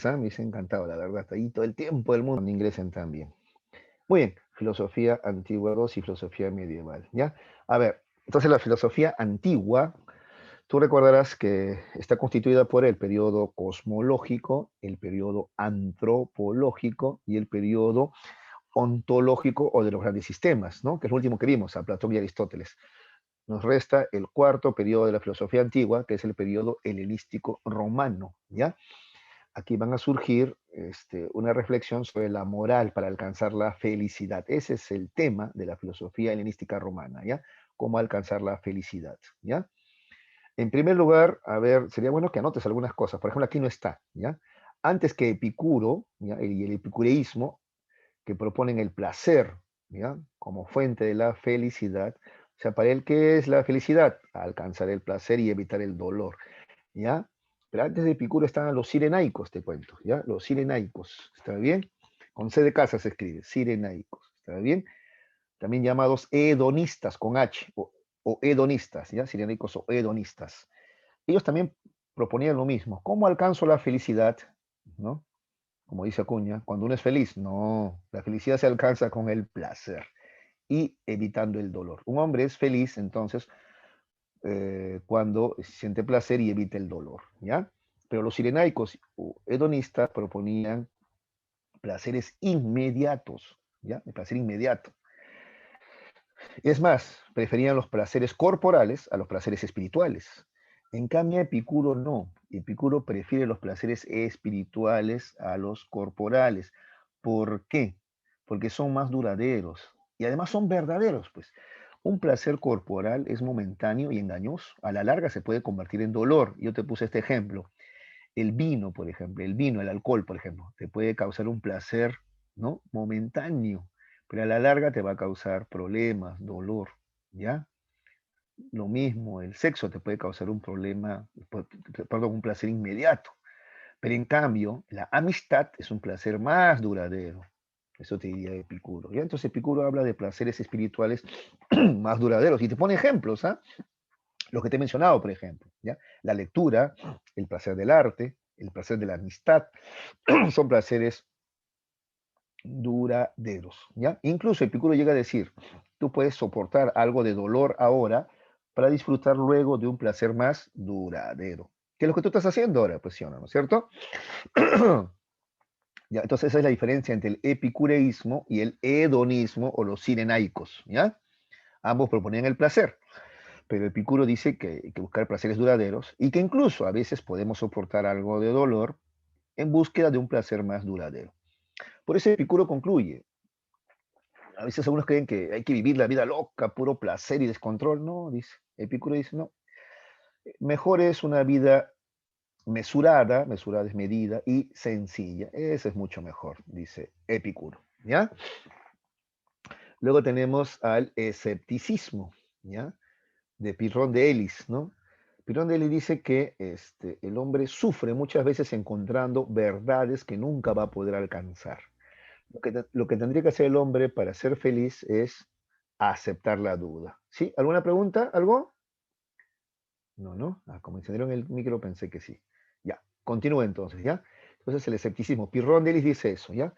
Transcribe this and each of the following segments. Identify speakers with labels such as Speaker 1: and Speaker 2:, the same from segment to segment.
Speaker 1: ¿ah? Me hubiese encantado, la verdad. Ahí todo el tiempo del mundo cuando ingresen también. Muy bien, filosofía antigua 2 y filosofía medieval, ¿ya? A ver, entonces la filosofía antigua, tú recordarás que está constituida por el periodo cosmológico, el periodo antropológico y el periodo ontológico o de los grandes sistemas, ¿no? Que es lo último que vimos, a Platón y Aristóteles. Nos resta el cuarto periodo de la filosofía antigua, que es el periodo helenístico romano, ¿ya? Aquí van a surgir una reflexión sobre la moral para alcanzar la felicidad. Ese es el tema de la filosofía helenística romana, ¿ya? Cómo alcanzar la felicidad, ¿ya? En primer lugar, a ver, sería bueno que anotes algunas cosas. Por ejemplo, aquí no está, ¿ya? Antes que Epicuro, ¿ya? Y el epicureísmo, que proponen el placer, ¿ya? Como fuente de la felicidad. O sea, para él, ¿qué es la felicidad? Alcanzar el placer y evitar el dolor, ¿ya? Pero antes de Epicuro estaban los sirenaicos, te cuento, ¿ya? Los sirenaicos, ¿está bien? Con C de casa se escribe, sirenaicos, ¿está bien? También llamados hedonistas, con H, o hedonistas, ¿ya? Sirenaicos o hedonistas. Ellos también proponían lo mismo. ¿Cómo alcanzo la felicidad? ¿No? Como dice Acuña, cuando uno es feliz, no, la felicidad se alcanza con el placer y evitando el dolor. Un hombre es feliz entonces cuando siente placer y evita el dolor, ¿ya? Pero los sirenaicos o hedonistas proponían placeres inmediatos, ¿ya? El placer inmediato. Es más, preferían los placeres corporales a los placeres espirituales. En cambio, Epicuro no. Epicuro prefiere los placeres espirituales a los corporales. ¿Por qué? Porque son más duraderos y además son verdaderos, pues. Un placer corporal es momentáneo y engañoso. A la larga se puede convertir en dolor. Yo te puse este ejemplo. El vino, por ejemplo, el vino, el alcohol, por ejemplo, te puede causar un placer, ¿no? Momentáneo, pero a la larga te va a causar problemas, dolor, ¿ya? Lo mismo, el sexo te puede causar un problema, perdón, un placer inmediato, pero en cambio, la amistad es un placer más duradero. Eso te diría Epicuro, ¿ya? Entonces Epicuro habla de placeres espirituales más duraderos y te pone ejemplos, ¿ah? Los que te he mencionado, por ejemplo, ¿ya? La lectura, el placer del arte, el placer de la amistad, son placeres duraderos, ¿ya? Incluso Epicuro llega a decir, tú puedes soportar algo de dolor ahora para disfrutar luego de un placer más duradero. ¿Qué es lo que tú estás haciendo ahora? Pues sí o no, ¿no es cierto? ¿Ya? Entonces esa es la diferencia entre el epicureísmo y el hedonismo o los sirenaicos, ¿ya? Ambos proponían el placer, pero Epicuro dice que hay que buscar placeres duraderos y que incluso a veces podemos soportar algo de dolor en búsqueda de un placer más duradero. Por eso Epicuro concluye, a veces algunos creen que hay que vivir la vida loca, puro placer y descontrol. No, dice. Epicuro dice, no. Mejor es una vida mesurada, mesurada es medida, y sencilla. Ese es mucho mejor, dice Epicuro. ¿Ya? Luego tenemos al escepticismo, ¿ya? De Pirrón de Elis, ¿no? Pirrón de Elis dice que el hombre sufre muchas veces encontrando verdades que nunca va a poder alcanzar. Lo que tendría que hacer el hombre para ser feliz es aceptar la duda. ¿Sí? ¿Alguna pregunta? ¿Algo? No, ¿no? Ah, como encendieron el micro pensé que sí. Ya, continúe entonces, ¿ya? Entonces el escepticismo. Pirrón de Elis dice eso, ¿ya?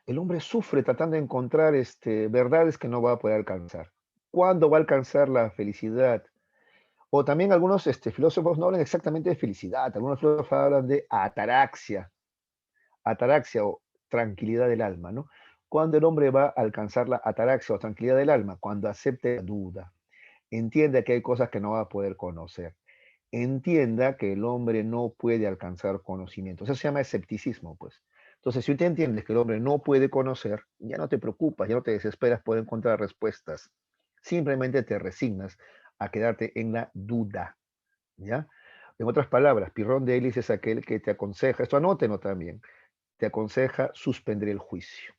Speaker 1: El hombre sufre tratando de encontrar verdades que no va a poder alcanzar. ¿Cuándo va a alcanzar la felicidad? O también algunos filósofos no hablan exactamente de felicidad, algunos filósofos hablan de ataraxia o tranquilidad del alma, ¿no? Cuando el hombre va a alcanzar la ataraxia o tranquilidad del alma, cuando acepte la duda, entienda que hay cosas que no va a poder conocer, entienda que el hombre no puede alcanzar conocimiento. Eso se llama escepticismo, pues. Entonces, si usted entiende que el hombre no puede conocer, ya no te preocupas, ya no te desesperas por encontrar respuestas. Simplemente te resignas a quedarte en la duda, ¿ya? En otras palabras, Pirrón de Elis es aquel que te aconseja, esto anótenlo también, te aconseja suspender el juicio.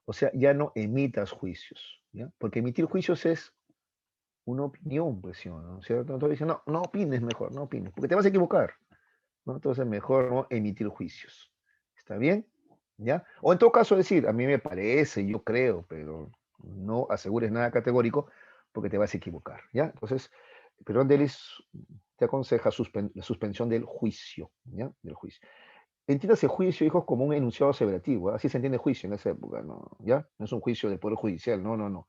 Speaker 1: O sea, ya no emitas juicios, ¿ya? Porque emitir juicios es una opinión, pues, ¿sí o no? ¿Cierto? Entonces dicen, no, no opines mejor, no opines, porque te vas a equivocar, ¿no? Entonces mejor no emitir juicios. ¿Está bien? ¿Ya? O en todo caso decir, a mí me parece, yo creo, pero no asegures nada categórico porque te vas a equivocar, ¿ya? Entonces, Perón Delis te aconseja la suspensión del juicio, ¿ya? Del juicio. entiéndase juicio, hijos, como un enunciado aseverativo, ¿ah? Así se entiende juicio en esa época, ¿no? ¿Ya? No es un juicio del Poder Judicial, no, no, no.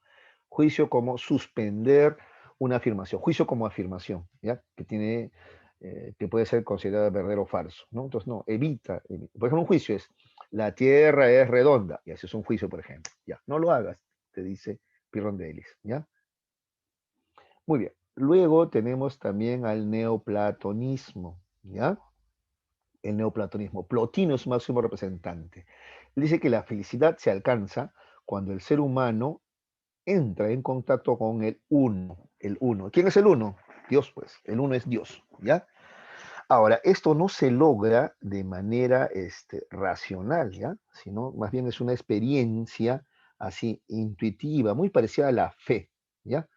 Speaker 1: Juicio como suspender una afirmación, juicio como afirmación, ¿ya? Que puede ser considerada verdadero o falso, ¿no? Entonces, no, Por ejemplo, un juicio es, la Tierra es redonda, y así es un juicio, por ejemplo, ya, no lo hagas, te dice Pirondelis, ¿ya? Muy bien. Luego tenemos también al neoplatonismo, ¿ya? El neoplatonismo. Plotino es su máximo representante. Él dice que la felicidad se alcanza cuando el ser humano entra en contacto con el uno. El uno. ¿Quién es el uno? Dios, pues. El uno es Dios, ¿ya? Ahora, esto no se logra de manera racional, ¿ya? Sino más bien es una experiencia así intuitiva, muy parecida a la fe, ¿ya?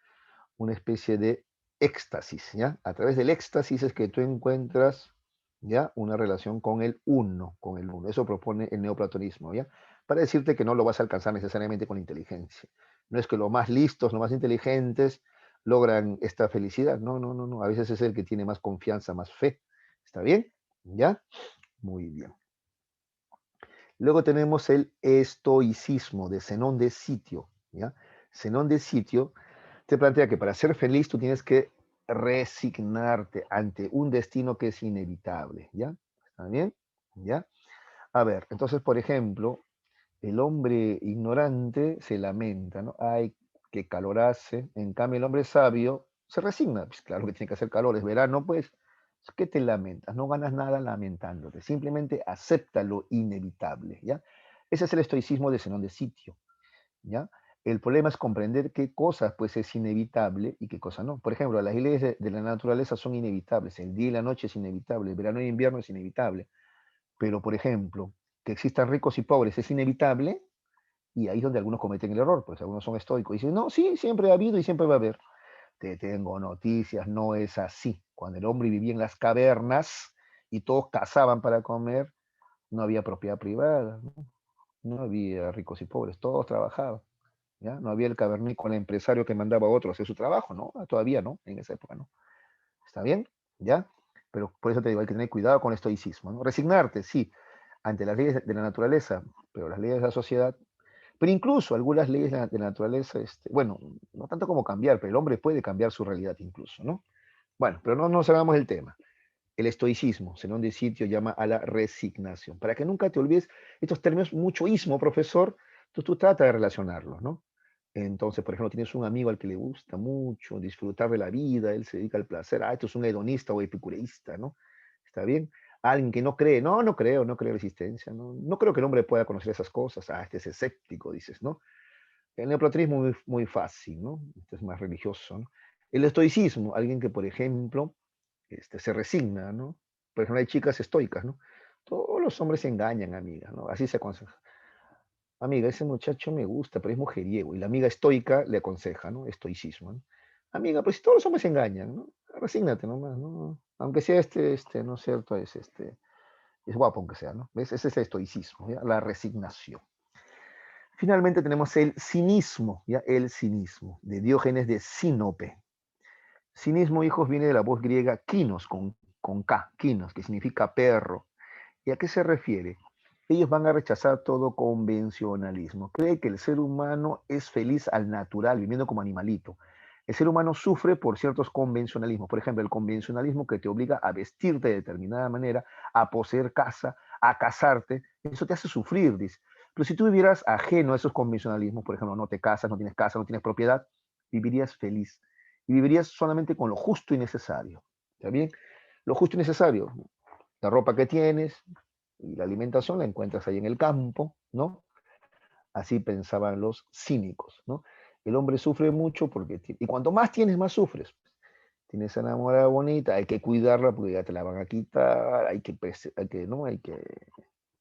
Speaker 1: Una especie de éxtasis, ¿ya? A través del éxtasis es que tú encuentras, ¿ya? Una relación con el uno, con el uno. Eso propone el neoplatonismo, ¿ya? Para decirte que no lo vas a alcanzar necesariamente con inteligencia. No es que los más listos, los más inteligentes logran esta felicidad. No, no, no, no. A veces es el que tiene más confianza, más fe. ¿Está bien? ¿Ya? Muy bien. Luego tenemos el estoicismo de Zenón de Sitio, ¿ya? Zenón de Sitio te plantea que para ser feliz tú tienes que resignarte ante un destino que es inevitable, ¿ya? ¿Está bien? ¿Ya? A ver, entonces, por ejemplo, el hombre ignorante se lamenta, ¿no? Ay, qué calor hace. En cambio, el hombre sabio se resigna. Pues claro que tiene que hacer calor, es verano, pues. ¿Qué te lamentas? No ganas nada lamentándote. Simplemente acepta lo inevitable, ¿ya? Ese es el estoicismo de Zenón de Sitio, ¿ya? El problema es comprender qué cosas pues es inevitable y qué cosas no. Por ejemplo, las leyes de la naturaleza son inevitables. El día y la noche es inevitable. El verano y invierno es inevitable. Pero, por ejemplo, que existan ricos y pobres es inevitable, y ahí es donde algunos cometen el error, pues algunos son estoicos y dicen, no, sí, siempre ha habido y siempre va a haber. Te tengo noticias, no es así. Cuando el hombre vivía en las cavernas y todos cazaban para comer, no había propiedad privada, ¿no? No había ricos y pobres, todos trabajaban, ¿ya? No había el cavernícola empresario que mandaba a otro a hacer su trabajo, ¿no? Todavía no, en esa época no. ¿Está bien? ¿Ya? Pero por eso te digo, hay que tener cuidado con el estoicismo, ¿no? Resignarte, sí, ante las leyes de la naturaleza, pero las leyes de la sociedad, pero incluso algunas leyes de la naturaleza, bueno, no tanto como cambiar, pero el hombre puede cambiar su realidad incluso, ¿no? Bueno, pero no nos hagamos el tema. El estoicismo, Zenón de Sitio llama a la resignación. Para que nunca te olvides estos términos, mucho ismo, profesor, tú trata de relacionarlos, ¿no? Entonces, por ejemplo, tienes un amigo al que le gusta mucho disfrutar de la vida, él se dedica al placer, esto es un hedonista o epicureísta, ¿no? ¿Está bien? Alguien que no cree, no, no creo en la existencia, no creo que el hombre pueda conocer esas cosas, este es escéptico, dices, ¿no? El neoplatonismo muy, muy fácil, ¿no? Este es más religioso, ¿no? El estoicismo, alguien que, por ejemplo, se resigna, ¿no? Por ejemplo, hay chicas estoicas, ¿no? Todos los hombres se engañan, amiga, ¿no? Así se aconseja. Amiga, ese muchacho me gusta, pero es mujeriego. Y la amiga estoica le aconseja, ¿no? Estoicismo, ¿no? Amiga, pues si todos los hombres se engañan, ¿no? Resígnate nomás, ¿no? Aunque sea ¿no es cierto? Es guapo aunque sea, ¿no? ¿Ves? Ese es el estoicismo, ¿ya? La resignación. Finalmente tenemos el cinismo, ¿ya? El cinismo, de Diógenes de Sinope. Cinismo, hijos, viene de la voz griega kinos, con K, kinos, que significa perro. ¿Y a qué se refiere? Ellos van a rechazar todo convencionalismo. Cree que el ser humano es feliz al natural, viviendo como animalito. El ser humano sufre por ciertos convencionalismos. Por ejemplo, el convencionalismo que te obliga a vestirte de determinada manera, a poseer casa, a casarte. Eso te hace sufrir, dice. Pero si tú vivieras ajeno a esos convencionalismos, por ejemplo, no te casas, no tienes casa, no tienes propiedad, vivirías feliz. Y vivirías solamente con lo justo y necesario. ¿Está bien? Lo justo y necesario. La ropa que tienes, y la alimentación la encuentras ahí en el campo, ¿no? Así pensaban los cínicos, ¿no? El hombre sufre mucho y cuanto más tienes, más sufres. Tienes enamorada bonita, hay que cuidarla porque ya te la van a quitar, ¿no? Hay que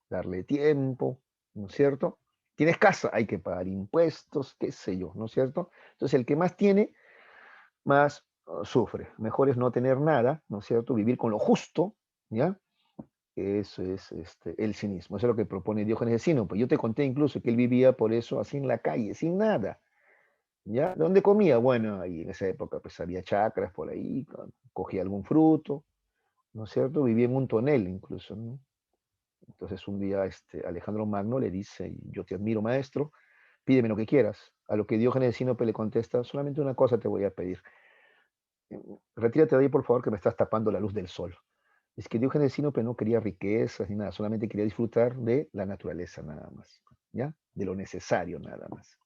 Speaker 1: darle tiempo, ¿no es cierto? Tienes casa, hay que pagar impuestos, qué sé yo, ¿no es cierto? Entonces el que más tiene, más sufre. Mejor es no tener nada, ¿no es cierto? Vivir con lo justo, ¿ya? Eso es el cinismo, eso es lo que propone Diógenes de Sinope. Yo te conté incluso que él vivía por eso así en la calle, sin nada. ¿Ya? ¿Dónde comía? Bueno, ahí en esa época pues había chacras por ahí, cogía algún fruto, ¿no es cierto? Vivía en un tonel incluso, ¿no? Entonces un día Alejandro Magno le dice, yo te admiro, maestro, pídeme lo que quieras. A lo que Diógenes de Sinope le contesta, solamente una cosa te voy a pedir. Retírate de ahí, por favor, que me estás tapando la luz del sol. Es que Diógenes de Sinope no quería riquezas ni nada, solamente quería disfrutar de la naturaleza nada más, ¿ya? De lo necesario nada más.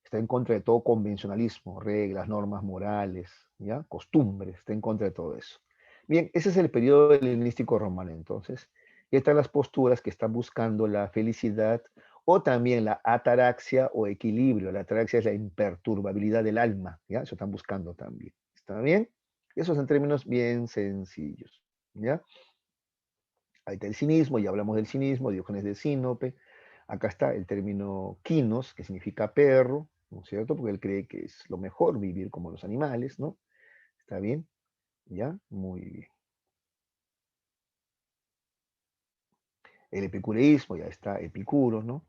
Speaker 1: Está en contra de todo convencionalismo, reglas, normas morales, ¿ya? Costumbres, está en contra de todo eso. Bien, ese es el periodo helenístico romano entonces. Y están las posturas que están buscando la felicidad o también la ataraxia o equilibrio. La ataraxia es la imperturbabilidad del alma, ¿ya? Eso están buscando también. ¿Está bien? Eso es en términos bien sencillos, ¿ya? Ahí está el cinismo, ya hablamos del cinismo, Diógenes de Sinope. Acá está el término quinos, que significa perro, ¿no es cierto? Porque él cree que es lo mejor vivir como los animales, ¿no? ¿Está bien? ¿Ya? Muy bien. El epicureísmo, ya está Epicuro, ¿no?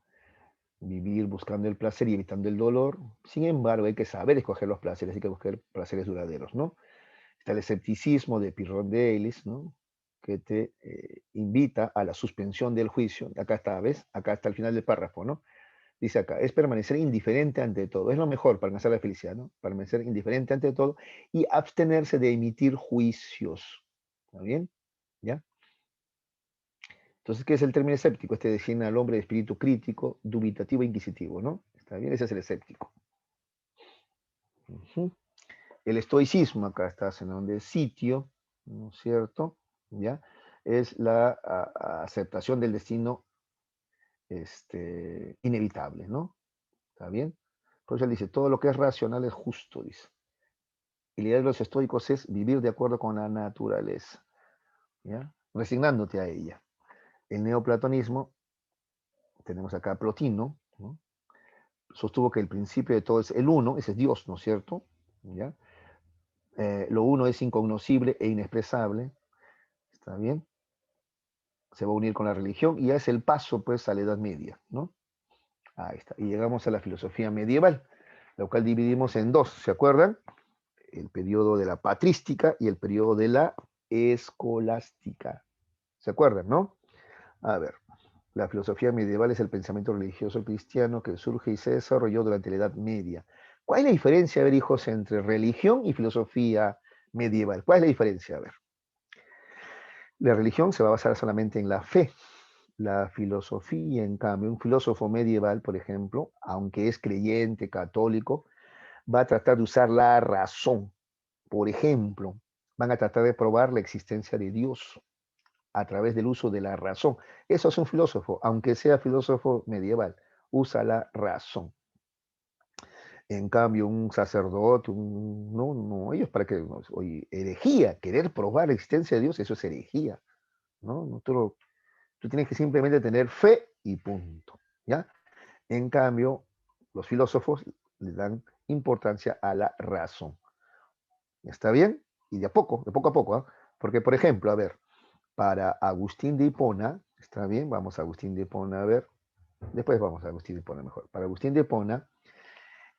Speaker 1: Vivir buscando el placer y evitando el dolor. Sin embargo, hay que saber escoger los placeres, hay que buscar placeres duraderos, ¿no? Está el escepticismo de Pirrón de Elis, ¿no? Que te invita a la suspensión del juicio. Acá está, ¿ves? Acá está al final del párrafo, ¿no? Dice acá, es permanecer indiferente ante todo. Es lo mejor para alcanzar la felicidad, ¿no? Permanecer indiferente ante todo y abstenerse de emitir juicios. ¿Está bien? ¿Ya? Entonces, ¿qué es el término escéptico? Este designa al hombre de espíritu crítico, dubitativo e inquisitivo, ¿no? ¿Está bien? Ese es el escéptico. Ujú. El estoicismo, acá está en donde sitio, ¿no es cierto? ¿Ya? Es la aceptación del destino inevitable, ¿no? ¿Está bien? Por eso él dice, todo lo que es racional es justo, dice. Y la idea de los estoicos es vivir de acuerdo con la naturaleza, ¿ya? Resignándote a ella. El neoplatonismo, tenemos acá a Plotino, ¿no? Sostuvo que el principio de todo es el uno, ese es Dios, ¿no es cierto? ¿Ya? Lo uno es incognoscible e inexpresable, ¿está bien? Se va a unir con la religión y ya es el paso, pues, a la Edad Media, ¿no? Ahí está. Y llegamos a la filosofía medieval, la cual dividimos en dos, ¿se acuerdan? El periodo de la patrística y el periodo de la escolástica. ¿Se acuerdan, no? A ver, la filosofía medieval es el pensamiento religioso cristiano que surge y se desarrolló durante la Edad Media. ¿Cuál es la diferencia, a ver, hijos, entre religión y filosofía medieval? ¿Cuál es la diferencia? A ver, la religión se va a basar solamente en la fe. La filosofía, en cambio, un filósofo medieval, por ejemplo, aunque es creyente, católico, va a tratar de usar la razón. Por ejemplo, van a tratar de probar la existencia de Dios a través del uso de la razón. Eso es un filósofo, aunque sea filósofo medieval, usa la razón. En cambio, un sacerdote, no, no, ellos para qué, oye, herejía, querer probar la existencia de Dios, eso es herejía, ¿no? No, tú tienes que simplemente tener fe y punto, ¿ya? En cambio, los filósofos le dan importancia a la razón. ¿Está bien? Y de poco a poco, ¿eh? Porque, por ejemplo, a ver, para Agustín de Hipona, ¿está bien? Vamos a Agustín de Hipona a ver. Después vamos a Agustín de Hipona mejor. Para Agustín de Hipona,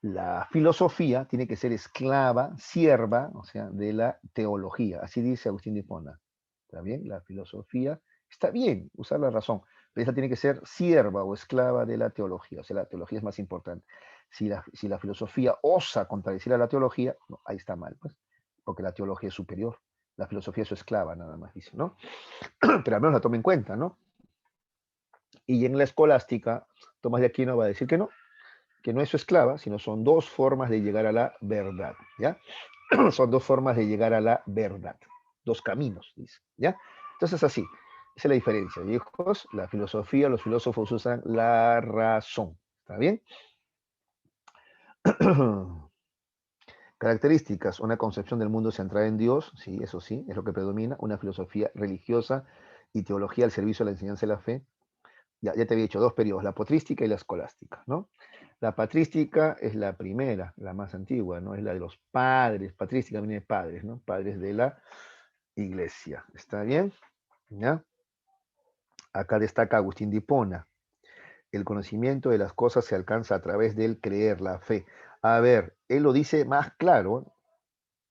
Speaker 1: la filosofía tiene que ser esclava, sierva, o sea, de la teología. Así dice Agustín de Hipona. ¿Está bien? La filosofía está bien, usar la razón, pero esa tiene que ser sierva o esclava de la teología. O sea, la teología es más importante. Si la filosofía osa contradecir a la teología, no, ahí está mal, pues, porque la teología es superior. La filosofía es su esclava, nada más dice, ¿no? Pero al menos la tome en cuenta, ¿no? Y en la escolástica, Tomás de Aquino va a decir que no es su esclava, sino son dos formas de llegar a la verdad, ¿ya? Son dos formas de llegar a la verdad, dos caminos, dice, ¿ya? Entonces así, esa es la diferencia, hijos, la filosofía, los filósofos usan la razón, ¿está bien? Características, una concepción del mundo centrada en Dios, sí, eso sí, es lo que predomina, una filosofía religiosa y teología al servicio de la enseñanza de la fe. Ya te había dicho dos periodos, la patrística y la escolástica, ¿no? La patrística es la primera, la más antigua, ¿no? Es la de los padres, patrística viene de padres, ¿no? Padres de la iglesia, ¿está bien? ¿Ya? Acá destaca Agustín de Hipona. El conocimiento de las cosas se alcanza a través del creer, la fe. A ver, él lo dice más claro.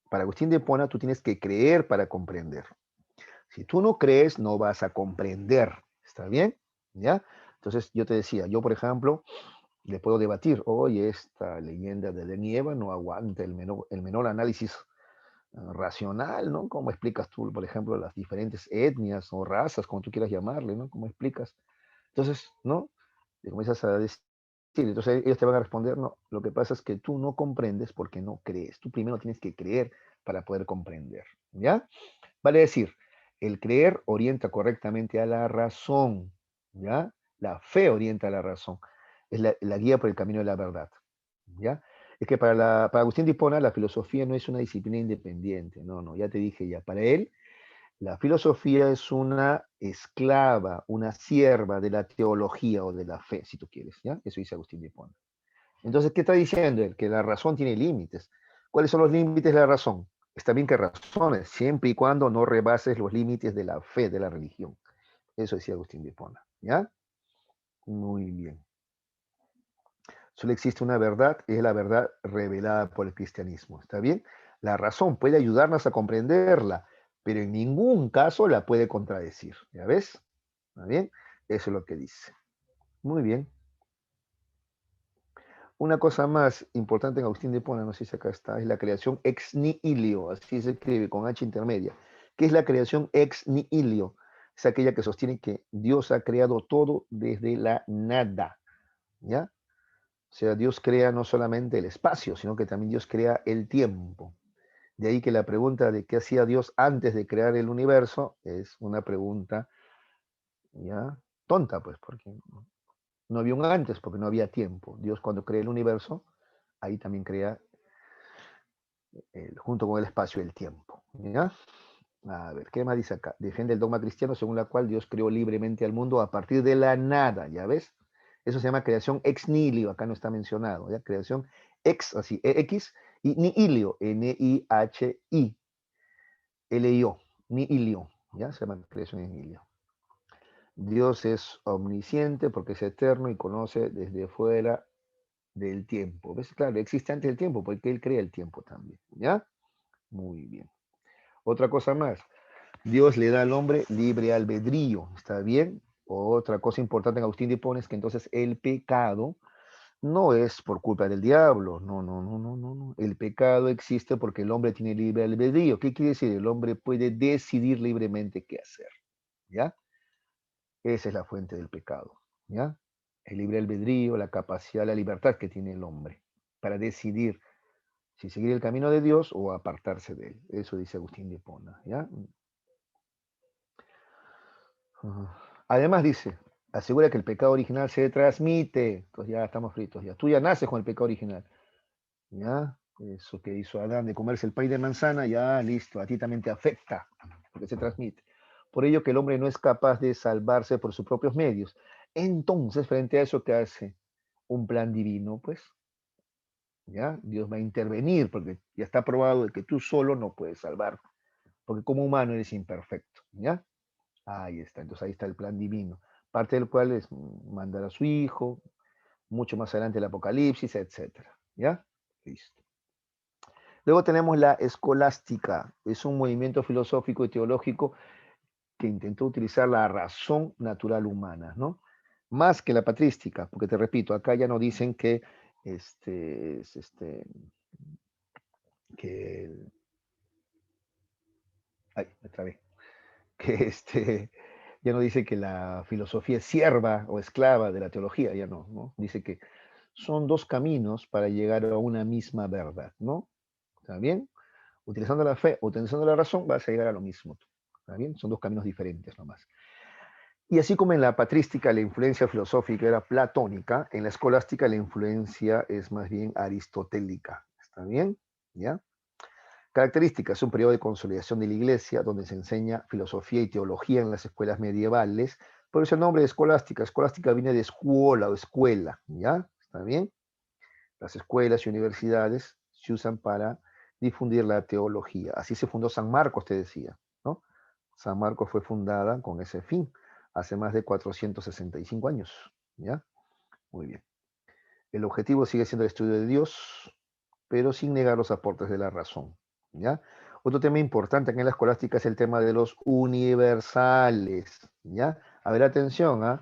Speaker 1: Para Agustín de Hipona tú tienes que creer para comprender. Si tú no crees, no vas a comprender. ¿Está bien? ¿Ya? Entonces yo te decía, yo por ejemplo, le puedo debatir, oye, esta leyenda de Adán y Eva no aguanta el menor análisis racional, ¿no? ¿Cómo explicas tú, por ejemplo, las diferentes etnias o razas, como tú quieras llamarle, ¿no? ¿Cómo explicas? Entonces, ¿no? Le comienzas a decir, entonces ellos te van a responder, no, lo que pasa es que tú no comprendes porque no crees. Tú primero tienes que creer para poder comprender, ¿ya? Vale decir, el creer orienta correctamente a la razón, ¿ya? La fe orienta a la razón. Es la guía por el camino de la verdad, ¿ya? Es que para Agustín de Hipona la filosofía no es una disciplina independiente, no, no, ya te dije ya. Para él, la filosofía es una esclava, una sierva de la teología o de la fe, si tú quieres, ¿ya? Eso dice Agustín de Hipona. Entonces, ¿qué está diciendo él? Que la razón tiene límites. ¿Cuáles son los límites de la razón? Está bien que razones, siempre y cuando no rebases los límites de la fe, de la religión. Eso decía Agustín de Hipona, ¿ya? Muy bien. Solo existe una verdad, y es la verdad revelada por el cristianismo, ¿está bien? La razón puede ayudarnos a comprenderla, pero en ningún caso la puede contradecir, ¿ya ves? ¿Está bien? Eso es lo que dice. Muy bien. Una cosa más importante en Agustín de Hipona, no sé si acá está, es la creación ex nihilo, así se escribe con H intermedia. ¿Qué es la creación ex nihilo? Es aquella que sostiene que Dios ha creado todo desde la nada, ¿ya? O sea, Dios crea no solamente el espacio, sino que también Dios crea el tiempo. De ahí que la pregunta de qué hacía Dios antes de crear el universo es una pregunta ya tonta, pues, porque no había un antes, porque no había tiempo. Dios cuando crea el universo, ahí también crea junto con el espacio el tiempo. ¿Ya? A ver, ¿qué más dice acá? Defiende el dogma cristiano según la cual Dios creó libremente al mundo a partir de la nada, ¿ya ves? Eso se llama creación ex nihilo, acá no está mencionado, ¿ya? Creación ex, así, X, y nihilo, N-I-H-I, L-I-O, nihilio, ¿ya? Se llama creación ex nihilo. Dios es omnisciente porque es eterno y conoce desde fuera del tiempo. ¿Ves? Claro, existe antes del tiempo porque Él crea el tiempo también, ¿ya? Muy bien. Otra cosa más, Dios le da al hombre libre albedrío, ¿está bien? Otra cosa importante en Agustín de Hipona es que entonces el pecado no es por culpa del diablo, no, no, no, no, no, no. El pecado existe porque el hombre tiene libre albedrío. ¿Qué quiere decir? El hombre puede decidir libremente qué hacer, ¿ya? Esa es la fuente del pecado, ¿ya? El libre albedrío, la capacidad, la libertad que tiene el hombre para decidir si seguir el camino de Dios o apartarse de él. Eso dice Agustín de Hipona, ¿ya? Además dice, asegura que el pecado original se transmite. Entonces ya estamos fritos, ya. Tú ya naces con el pecado original, ¿ya? Eso que hizo Adán de comerse el pay de manzana, ya listo, a ti también te afecta, porque se transmite. Por ello que el hombre no es capaz de salvarse por sus propios medios. Entonces, frente a eso, ¿qué hace? Un plan divino, pues, ¿ya? Dios va a intervenir, porque ya está probado de que tú solo no puedes salvar, porque como humano eres imperfecto, ¿ya? Ahí está, entonces ahí está el plan divino, parte del cual es mandar a su hijo, mucho más adelante el Apocalipsis, etcétera, ¿ya? Listo. Luego tenemos la escolástica, es un movimiento filosófico y teológico que intentó utilizar la razón natural humana, ¿no? Más que la patrística, porque te repito, acá ya no dicen que que, ay, me trabé, que ya no dice que la filosofía es sierva o esclava de la teología, ya no, ¿no? Dice que son dos caminos para llegar a una misma verdad, ¿no? ¿Está bien? Utilizando la fe o utilizando la razón vas a llegar a lo mismo. ¿Está bien? Son dos caminos diferentes nomás. Y así como en la patrística la influencia filosófica era platónica, en la escolástica la influencia es más bien aristotélica. ¿Está bien? ¿Ya? Características, es un periodo de consolidación de la iglesia donde se enseña filosofía y teología en las escuelas medievales. Por eso el nombre de escolástica. Escolástica viene de escuela o escuela, ¿ya? ¿Está bien? Las escuelas y universidades se usan para difundir la teología. Así se fundó San Marcos, te decía, ¿no? San Marcos fue fundada con ese fin hace más de 465 años, ¿ya? Muy bien. El objetivo sigue siendo el estudio de Dios, pero sin negar los aportes de la razón, ¿ya? Otro tema importante aquí en la escolástica es el tema de los universales, ¿ya? A ver, atención, ¿ah?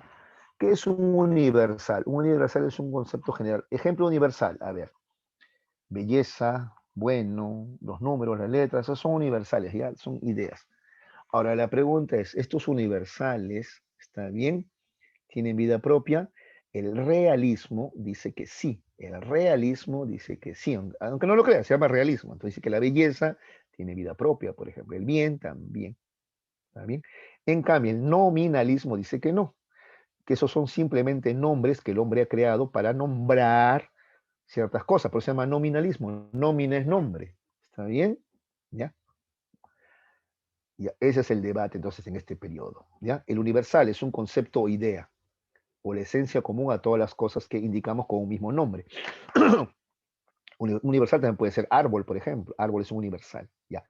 Speaker 1: ¿Qué es un universal? Un universal es un concepto general. Ejemplo universal, a ver, belleza, bueno, los números, las letras, esos son universales, ¿ya? Son ideas. Ahora la pregunta es, ¿estos universales, está bien? ¿Tienen vida propia? El realismo dice que sí. El realismo dice que sí, aunque no lo creas, se llama realismo. Entonces dice que la belleza tiene vida propia, por ejemplo. El bien también. ¿Está bien? En cambio, el nominalismo dice que no, que esos son simplemente nombres que el hombre ha creado para nombrar ciertas cosas. Por eso se llama nominalismo. Nómina es nombre. ¿Está bien? ¿Ya? Ya, ese es el debate entonces en este periodo. ¿Ya? El universal es un concepto o idea, o la esencia común a todas las cosas que indicamos con un mismo nombre. Universal también puede ser árbol, por ejemplo. Árbol es un universal. ¿Ya?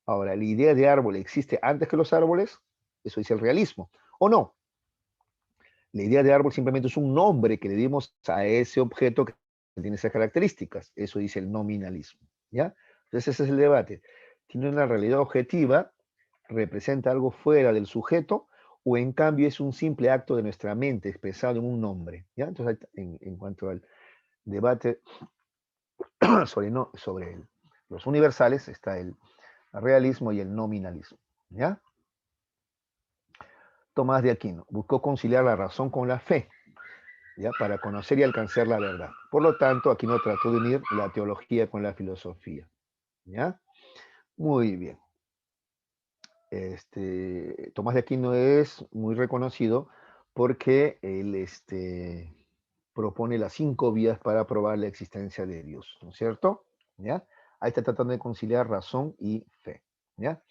Speaker 1: Ahora, ¿la idea de árbol existe antes que los árboles? Eso dice el realismo. ¿O no? La idea de árbol simplemente es un nombre que le dimos a ese objeto que tiene esas características. Eso dice el nominalismo. ¿Ya? Entonces ese es el debate. ¿Tiene una realidad objetiva? ¿Representa algo fuera del sujeto? ¿O en cambio es un simple acto de nuestra mente expresado en un nombre? ¿Ya? Entonces, en cuanto al debate sobre, no, sobre los universales, está el realismo y el nominalismo. ¿Ya? Tomás de Aquino buscó conciliar la razón con la fe, ¿ya? Para conocer y alcanzar la verdad. Por lo tanto, Aquino trató de unir la teología con la filosofía. ¿Ya? Muy bien. Tomás de Aquino es muy reconocido porque él propone las 5 vías para probar la existencia de Dios, ¿no es cierto? ¿Ya? Ahí está tratando de conciliar razón y fe. ¿Ya?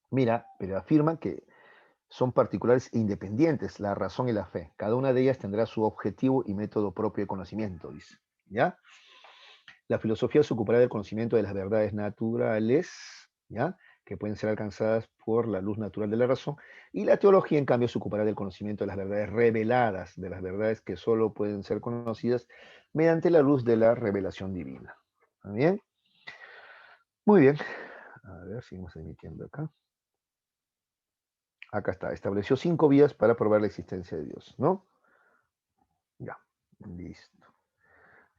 Speaker 1: Mira, pero afirma que son particulares e independientes, la razón y la fe. Cada una de ellas tendrá su objetivo y método propio de conocimiento, dice. ¿Ya? La filosofía se ocupará del conocimiento de las verdades naturales, ¿ya? Que pueden ser alcanzadas por la luz natural de la razón, y la teología, en cambio, se ocupará del conocimiento de las verdades reveladas, de las verdades que solo pueden ser conocidas mediante la luz de la revelación divina. ¿Está bien? Muy bien. A ver, seguimos emitiendo acá. Acá está. Estableció 5 vías para probar la existencia de Dios, ¿no? Ya, listo.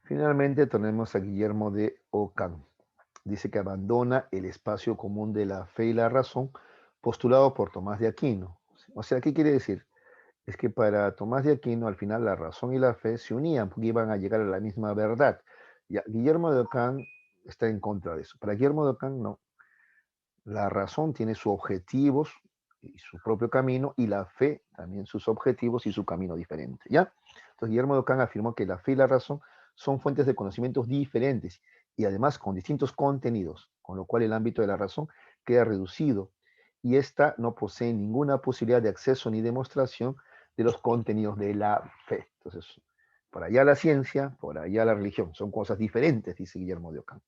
Speaker 1: Finalmente tenemos a Guillermo de Ockham. Dice que abandona el espacio común de la fe y la razón postulado por Tomás de Aquino. O sea, ¿qué quiere decir? Es que para Tomás de Aquino al final la razón y la fe se unían porque iban a llegar a la misma verdad. Ya, Guillermo de Ockham está en contra de eso. Para Guillermo de Ockham no. La razón tiene sus objetivos y su propio camino, y la fe también sus objetivos y su camino diferente, ¿ya? Entonces Guillermo de Ockham afirmó que la fe y la razón son fuentes de conocimientos diferentes y además con distintos contenidos, con lo cual el ámbito de la razón queda reducido y ésta no posee ninguna posibilidad de acceso ni demostración de los contenidos de la fe. Entonces, por allá la ciencia, por allá la religión, son cosas diferentes, dice Guillermo de Ockham,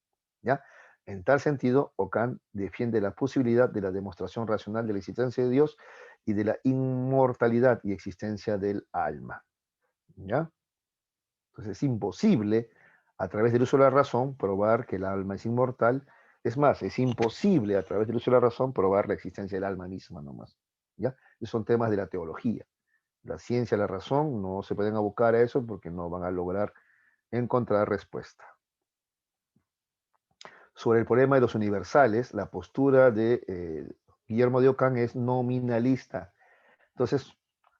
Speaker 1: ¿ya? En tal sentido, Ockham defiende la posibilidad de la demostración racional de la existencia de Dios y de la inmortalidad y existencia del alma. ¿Ya? Entonces es imposible, a través del uso de la razón, probar que el alma es inmortal. Es más, es imposible, a través del uso de la razón, probar la existencia del alma misma nomás. ¿Ya? Esos son temas de la teología. La ciencia, la razón, no se pueden abocar a eso porque no van a lograr encontrar respuesta. Sobre el problema de los universales, la postura de Guillermo de Ockham es nominalista. Entonces,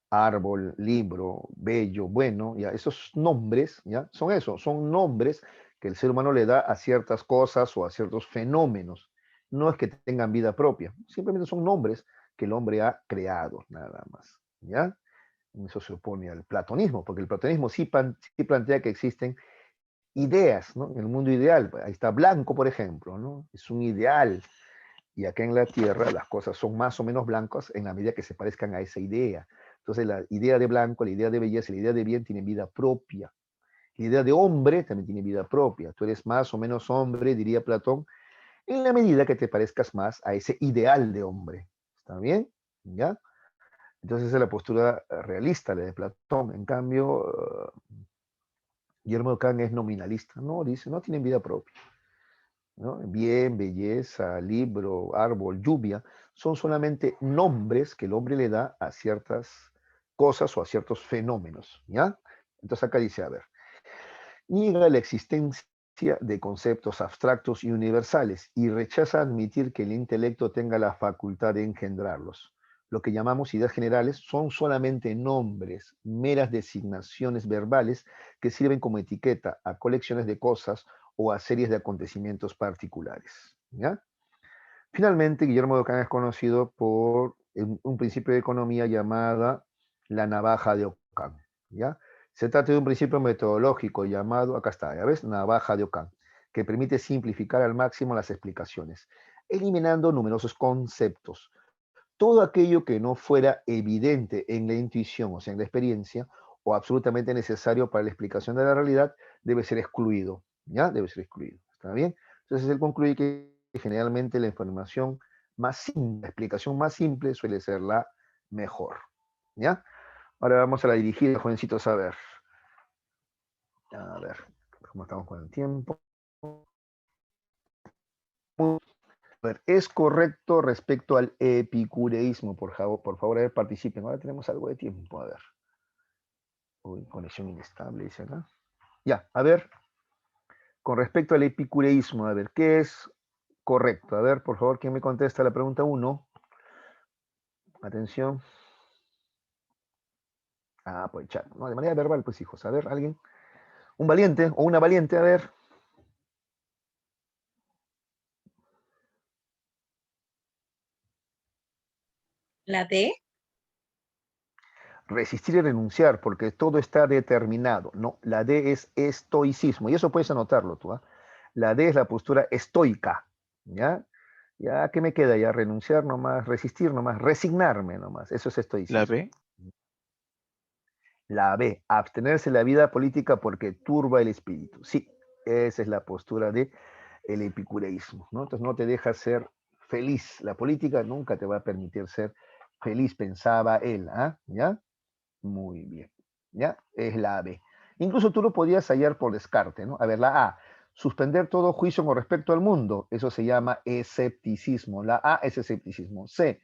Speaker 1: árbol, libro, bello, bueno, ya esos nombres, ya son eso, son nombres que el ser humano le da a ciertas cosas o a ciertos fenómenos. No es que tengan vida propia, simplemente son nombres que el hombre ha creado, nada más, ¿ya? Eso se opone al platonismo, porque el platonismo sí plantea que existen ideas, ¿no? En el mundo ideal, ahí está Blanco, por ejemplo, ¿no? Es un ideal. Y acá en la Tierra las cosas son más o menos blancas en la medida que se parezcan a esa idea. Entonces la idea de blanco, la idea de belleza, la idea de bien tienen vida propia. La idea de hombre también tiene vida propia. Tú eres más o menos hombre, diría Platón, en la medida que te parezcas más a ese ideal de hombre. ¿Está bien? ¿Ya? Entonces esa es la postura realista, la de Platón. En cambio, Guillermo de Ockham es nominalista. No, dice, no tienen vida propia. ¿no? Bien, belleza, libro, árbol, lluvia, son solamente nombres que el hombre le da a ciertas cosas o a ciertos fenómenos, ¿ya? Entonces acá dice, a ver, niega la existencia de conceptos abstractos y universales y rechaza admitir que el intelecto tenga la facultad de engendrarlos. Lo que llamamos ideas generales son solamente nombres, meras designaciones verbales que sirven como etiqueta a colecciones de cosas o a series de acontecimientos particulares. ¿Ya? Finalmente, Guillermo de Ockham es conocido por un principio de economía llamada la navaja de Ockham. ¿Ya? Se trata de un principio metodológico llamado, acá está, ¿ya ves? Navaja de Ockham, que permite simplificar al máximo las explicaciones, eliminando numerosos conceptos. Todo aquello que no fuera evidente en la intuición, o sea, en la experiencia, o absolutamente necesario para la explicación de la realidad, debe ser excluido. ¿Ya? Debe ser excluido. ¿Está bien? Entonces él concluye que generalmente la información más simple, la explicación más simple suele ser la mejor. ¿Ya? Ahora vamos a la dirigida, jovencitos, a ver, cómo estamos con el tiempo. A ver, es correcto respecto al epicureísmo, por favor, a ver, participen. Ahora tenemos algo de tiempo, a ver. Uy, conexión inestable, dice acá. Ya, a ver, con respecto al epicureísmo, a ver, ¿qué es correcto? A ver, por favor, ¿quién me contesta la pregunta 1? Atención. Ah, por el chat. No, de manera verbal, pues, hijos. A ver, alguien. Un valiente o una valiente, a ver.
Speaker 2: La D.
Speaker 1: Resistir y renunciar, porque todo está determinado. No, la D es estoicismo, y eso puedes anotarlo tú. ¿Ah? La D es la postura estoica. ¿Ya? ¿Ya qué me queda? Ya renunciar nomás, resistir nomás, resignarme nomás. Eso es
Speaker 3: La
Speaker 1: estoicismo.
Speaker 3: B.
Speaker 1: La B, abstenerse de la vida política porque turba el espíritu. Sí, esa es la postura de el epicureísmo, ¿no? Entonces no te deja ser feliz. La política nunca te va a permitir ser feliz, pensaba él. ¿Ah? ¿Ya? Muy bien. ¿Ya? Es la B. Incluso tú lo podías hallar por descarte, ¿no? A ver, la A, suspender todo juicio con respecto al mundo. Eso se llama escepticismo. La A es escepticismo. C,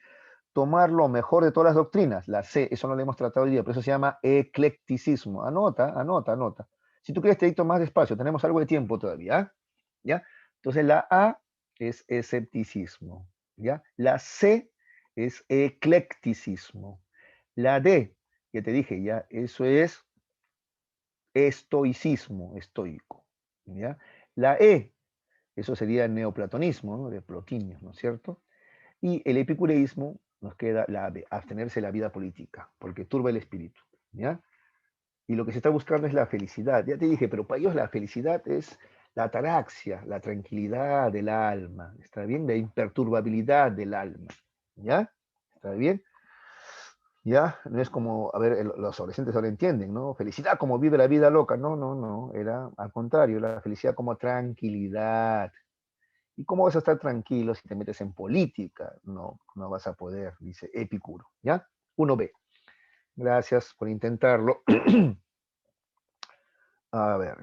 Speaker 1: tomar lo mejor de todas las doctrinas. La C, eso no lo hemos tratado hoy día, pero eso se llama eclecticismo. Anota, anota, anota. Si tú quieres te dicto más despacio, tenemos algo de tiempo todavía. ¿Ah? ¿Ya? Entonces la A es escepticismo. ¿Ya? La C es eclecticismo. La D, que te dije ya, eso es estoicismo, estoico. ¿Ya? La E, eso sería neoplatonismo, ¿no? De Plotinio, ¿no es cierto? Y el epicureísmo nos queda abstenerse de la vida política, porque turba el espíritu. ¿Ya? Y lo que se está buscando es la felicidad. Ya te dije, pero para ellos la felicidad es la ataraxia, la tranquilidad del alma. ¿Está bien? La imperturbabilidad del alma. ¿Ya? ¿Está bien? Ya, no es como, a ver, los adolescentes ahora entienden, ¿no? Felicidad como vive la vida loca. No, no, no. Era al contrario, la felicidad como tranquilidad. ¿Y cómo vas a estar tranquilo si te metes en política? No, no vas a poder, dice Epicuro. ¿Ya? 1B. Gracias por intentarlo. A ver,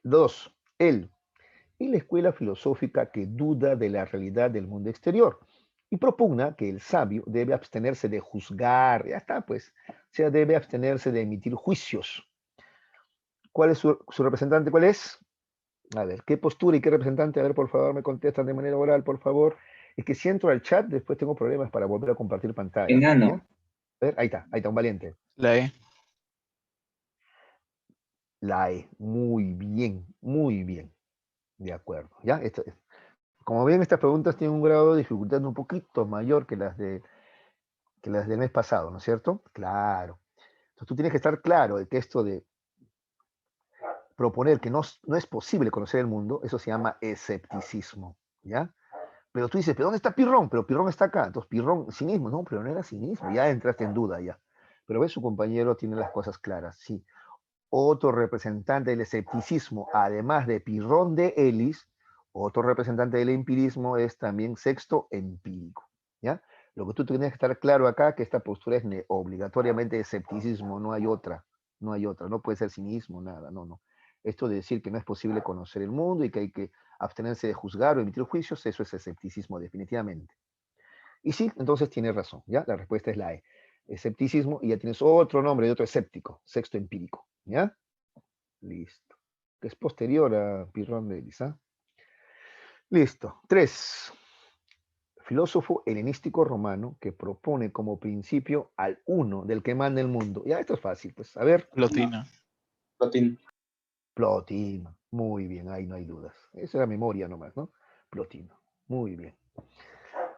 Speaker 1: 2. Él. Y la escuela filosófica que duda de la realidad del mundo exterior y propugna que el sabio debe abstenerse de juzgar, ya está, pues, o sea, debe abstenerse de emitir juicios. ¿Cuál es su representante? ¿Cuál es? A ver, ¿qué postura y qué representante? A ver, por favor, me contestan de manera oral, por favor. Es que si entro al chat, después tengo problemas para volver a compartir pantalla. ¿Ya?
Speaker 2: Enano.
Speaker 1: A ver, ahí está, un valiente.
Speaker 3: La E.
Speaker 1: La E, muy bien, muy bien. De acuerdo, ¿ya? Como ven, estas preguntas tienen un grado de dificultad un poquito mayor que las del mes pasado, ¿no es cierto? Claro. Entonces tú tienes que estar claro de que esto de proponer que no es posible conocer el mundo, eso se llama escepticismo, ¿ya? Pero tú dices, ¿pero dónde está Pirrón? Pero Pirrón está acá. Entonces Pirrón, cinismo, no, pero no era cinismo, ya entraste en duda ya. Pero ves, su compañero tiene las cosas claras, sí. Otro representante del escepticismo, además de Pirrón de Elis, otro representante del empirismo es también Sexto Empírico, ¿ya? Lo que tú tienes que estar claro acá, que esta postura es obligatoriamente escepticismo, no hay otra, no hay otra, no puede ser cinismo, nada, no, no. Esto de decir que no es posible conocer el mundo y que hay que abstenerse de juzgar o emitir juicios, eso es escepticismo definitivamente. Y sí, entonces tiene razón, ¿ya? La respuesta es la E. Escepticismo, y ya tienes otro nombre de otro escéptico, sexto empírico, ¿ya? Listo. Que es posterior a Pirrón de Elisa. Listo. 3. Filósofo helenístico romano que propone como principio al uno del que manda el mundo. Ya, esto es fácil, pues. A ver.
Speaker 3: Plotino.
Speaker 4: Plotino.
Speaker 1: Plotino. Muy bien, ahí no hay dudas. Esa era memoria nomás, ¿no? Plotino. Muy bien.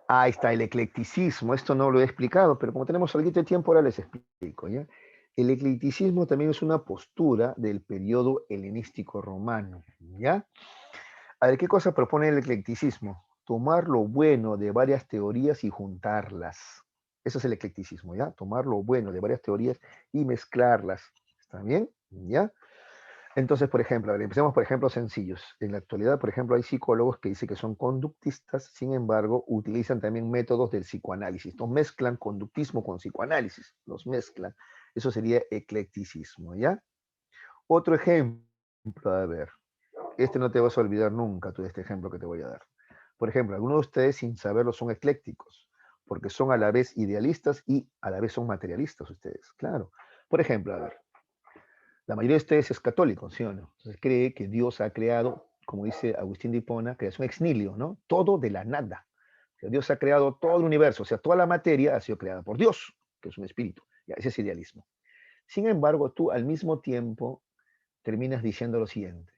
Speaker 1: Ahí está el eclecticismo. Esto no lo he explicado, pero como tenemos algo de tiempo, ahora les explico, ¿ya? El eclecticismo también es una postura del periodo helenístico romano, ¿ya? A ver, ¿qué cosa propone el eclecticismo? Tomar lo bueno de varias teorías y juntarlas. Eso es el eclecticismo, ¿ya? Tomar lo bueno de varias teorías y mezclarlas. ¿Está bien? ¿Ya? Entonces, por ejemplo, a ver, empecemos por ejemplos sencillos. En la actualidad, por ejemplo, hay psicólogos que dicen que son conductistas, sin embargo, utilizan también métodos del psicoanálisis. No mezclan conductismo con psicoanálisis, los mezclan. Eso sería eclecticismo, ¿ya? Otro ejemplo, a ver, este no te vas a olvidar nunca, tú, este ejemplo que te voy a dar. Por ejemplo, algunos de ustedes, sin saberlo, son eclécticos, porque son a la vez idealistas y a la vez son materialistas ustedes, claro. Por ejemplo, a ver, la mayoría de ustedes es católico, ¿sí o no? Entonces cree que Dios ha creado, como dice Agustín de Hipona, creación ex nihilo, ¿no? Todo de la nada. O sea, Dios ha creado todo el universo, o sea, toda la materia ha sido creada por Dios, que es un espíritu. Ya, ese es idealismo. Sin embargo, tú al mismo tiempo terminas diciendo lo siguiente: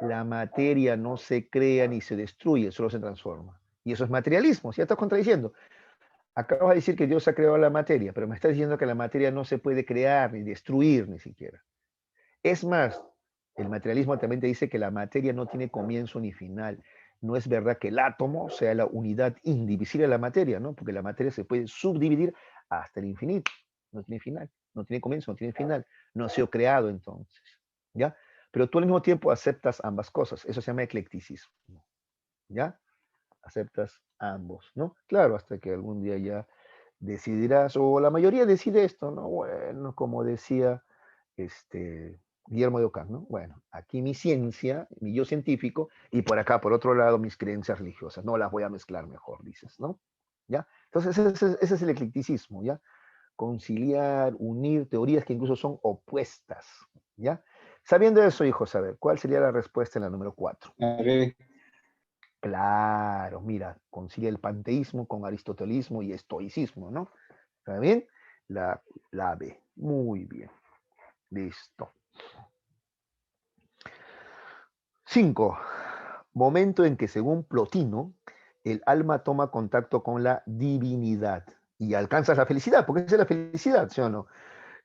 Speaker 1: la materia no se crea ni se destruye, solo se transforma. Y eso es materialismo, ¿sí? Ya estás contradiciendo. Acabas de decir que Dios ha creado la materia, pero me estás diciendo que la materia no se puede crear ni destruir ni siquiera. Es más, el materialismo también te dice que la materia no tiene comienzo ni final. No es verdad que el átomo sea la unidad indivisible de la materia, ¿no? Porque la materia se puede subdividir hasta el infinito. No tiene final, no tiene comienzo, no tiene final. No ha sido creado entonces, ¿ya? Pero tú al mismo tiempo aceptas ambas cosas. Eso se llama eclecticismo, ¿ya? Aceptas ambos, ¿no? Claro, hasta que algún día ya decidirás, o la mayoría decide esto, ¿no? Bueno, como decía Guillermo de Ockham, ¿no? Bueno, aquí mi ciencia, mi yo científico, y por acá, por otro lado, mis creencias religiosas. No las voy a mezclar mejor, dices, ¿no? ¿Ya? Entonces, ese es el eclecticismo, ¿ya? Conciliar, unir teorías que incluso son opuestas, ¿ya? Sabiendo eso, hijos, a ver, ¿cuál sería la respuesta en la número 4?
Speaker 4: A ver,
Speaker 1: Claro, mira, concilia el panteísmo con aristotelismo y estoicismo, ¿no? ¿Está bien? La B. Muy bien. Listo. 5. Momento en que, según Plotino, el alma toma contacto con la divinidad y alcanzas la felicidad, porque esa es la felicidad, ¿sí o no?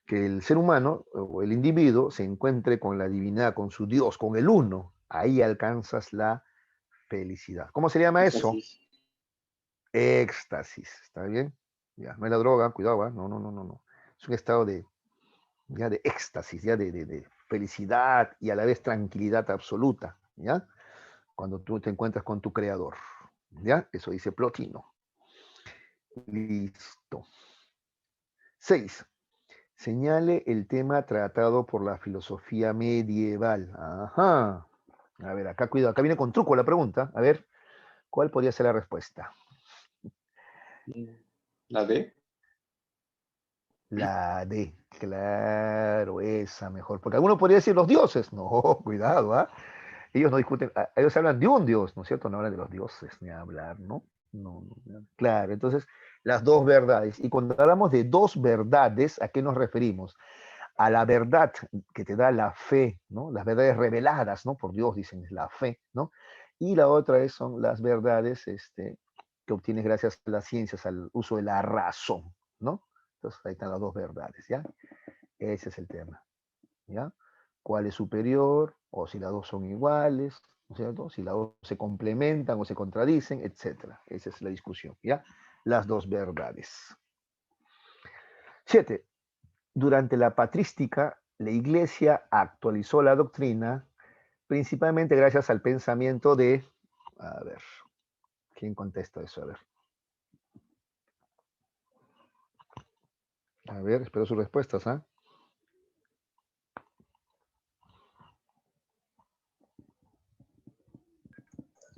Speaker 1: Que el ser humano o el individuo se encuentre con la divinidad, con su Dios, con el uno. Ahí alcanzas la felicidad. ¿Cómo se llama eso?
Speaker 4: éxtasis.
Speaker 1: Éxtasis. ¿Está bien? Ya, no es la droga, cuidado, ¿eh? No, no, no, no, no. Es un estado ya de éxtasis, ya de felicidad y a la vez tranquilidad absoluta, ¿ya? Cuando tú te encuentras con tu creador, ¿ya? Eso dice Plotino. Listo. 6. Señale el tema tratado por la filosofía medieval. Ajá. A ver, acá cuidado, acá viene con truco la pregunta. A ver, ¿cuál podría ser la respuesta?
Speaker 4: La D.
Speaker 1: La D, claro, esa mejor. Porque alguno podría decir los dioses. No, cuidado, ¿ah? Ellos no discuten, ellos hablan de un dios, ¿no es cierto? No hablan de los dioses, ni hablar, ¿no? No, no, claro, entonces las dos verdades. Y cuando hablamos de dos verdades, ¿a qué nos referimos? A la verdad que te da la fe, ¿no? Las verdades reveladas, ¿no? Por Dios, dicen, es la fe, ¿no? Y la otra son las verdades que obtienes gracias a las ciencias, al uso de la razón, ¿no? Entonces ahí están las dos verdades, ¿ya? Ese es el tema, ¿ya? ¿Cuál es superior? O si las dos son iguales, ¿no es cierto? Si las dos se complementan o se contradicen, etcétera. Esa es la discusión, ¿ya? Las dos verdades. 7. Durante la patrística, la Iglesia actualizó la doctrina principalmente gracias al pensamiento de... A ver, ¿quién contesta eso? A ver, espero sus respuestas, ¿ah?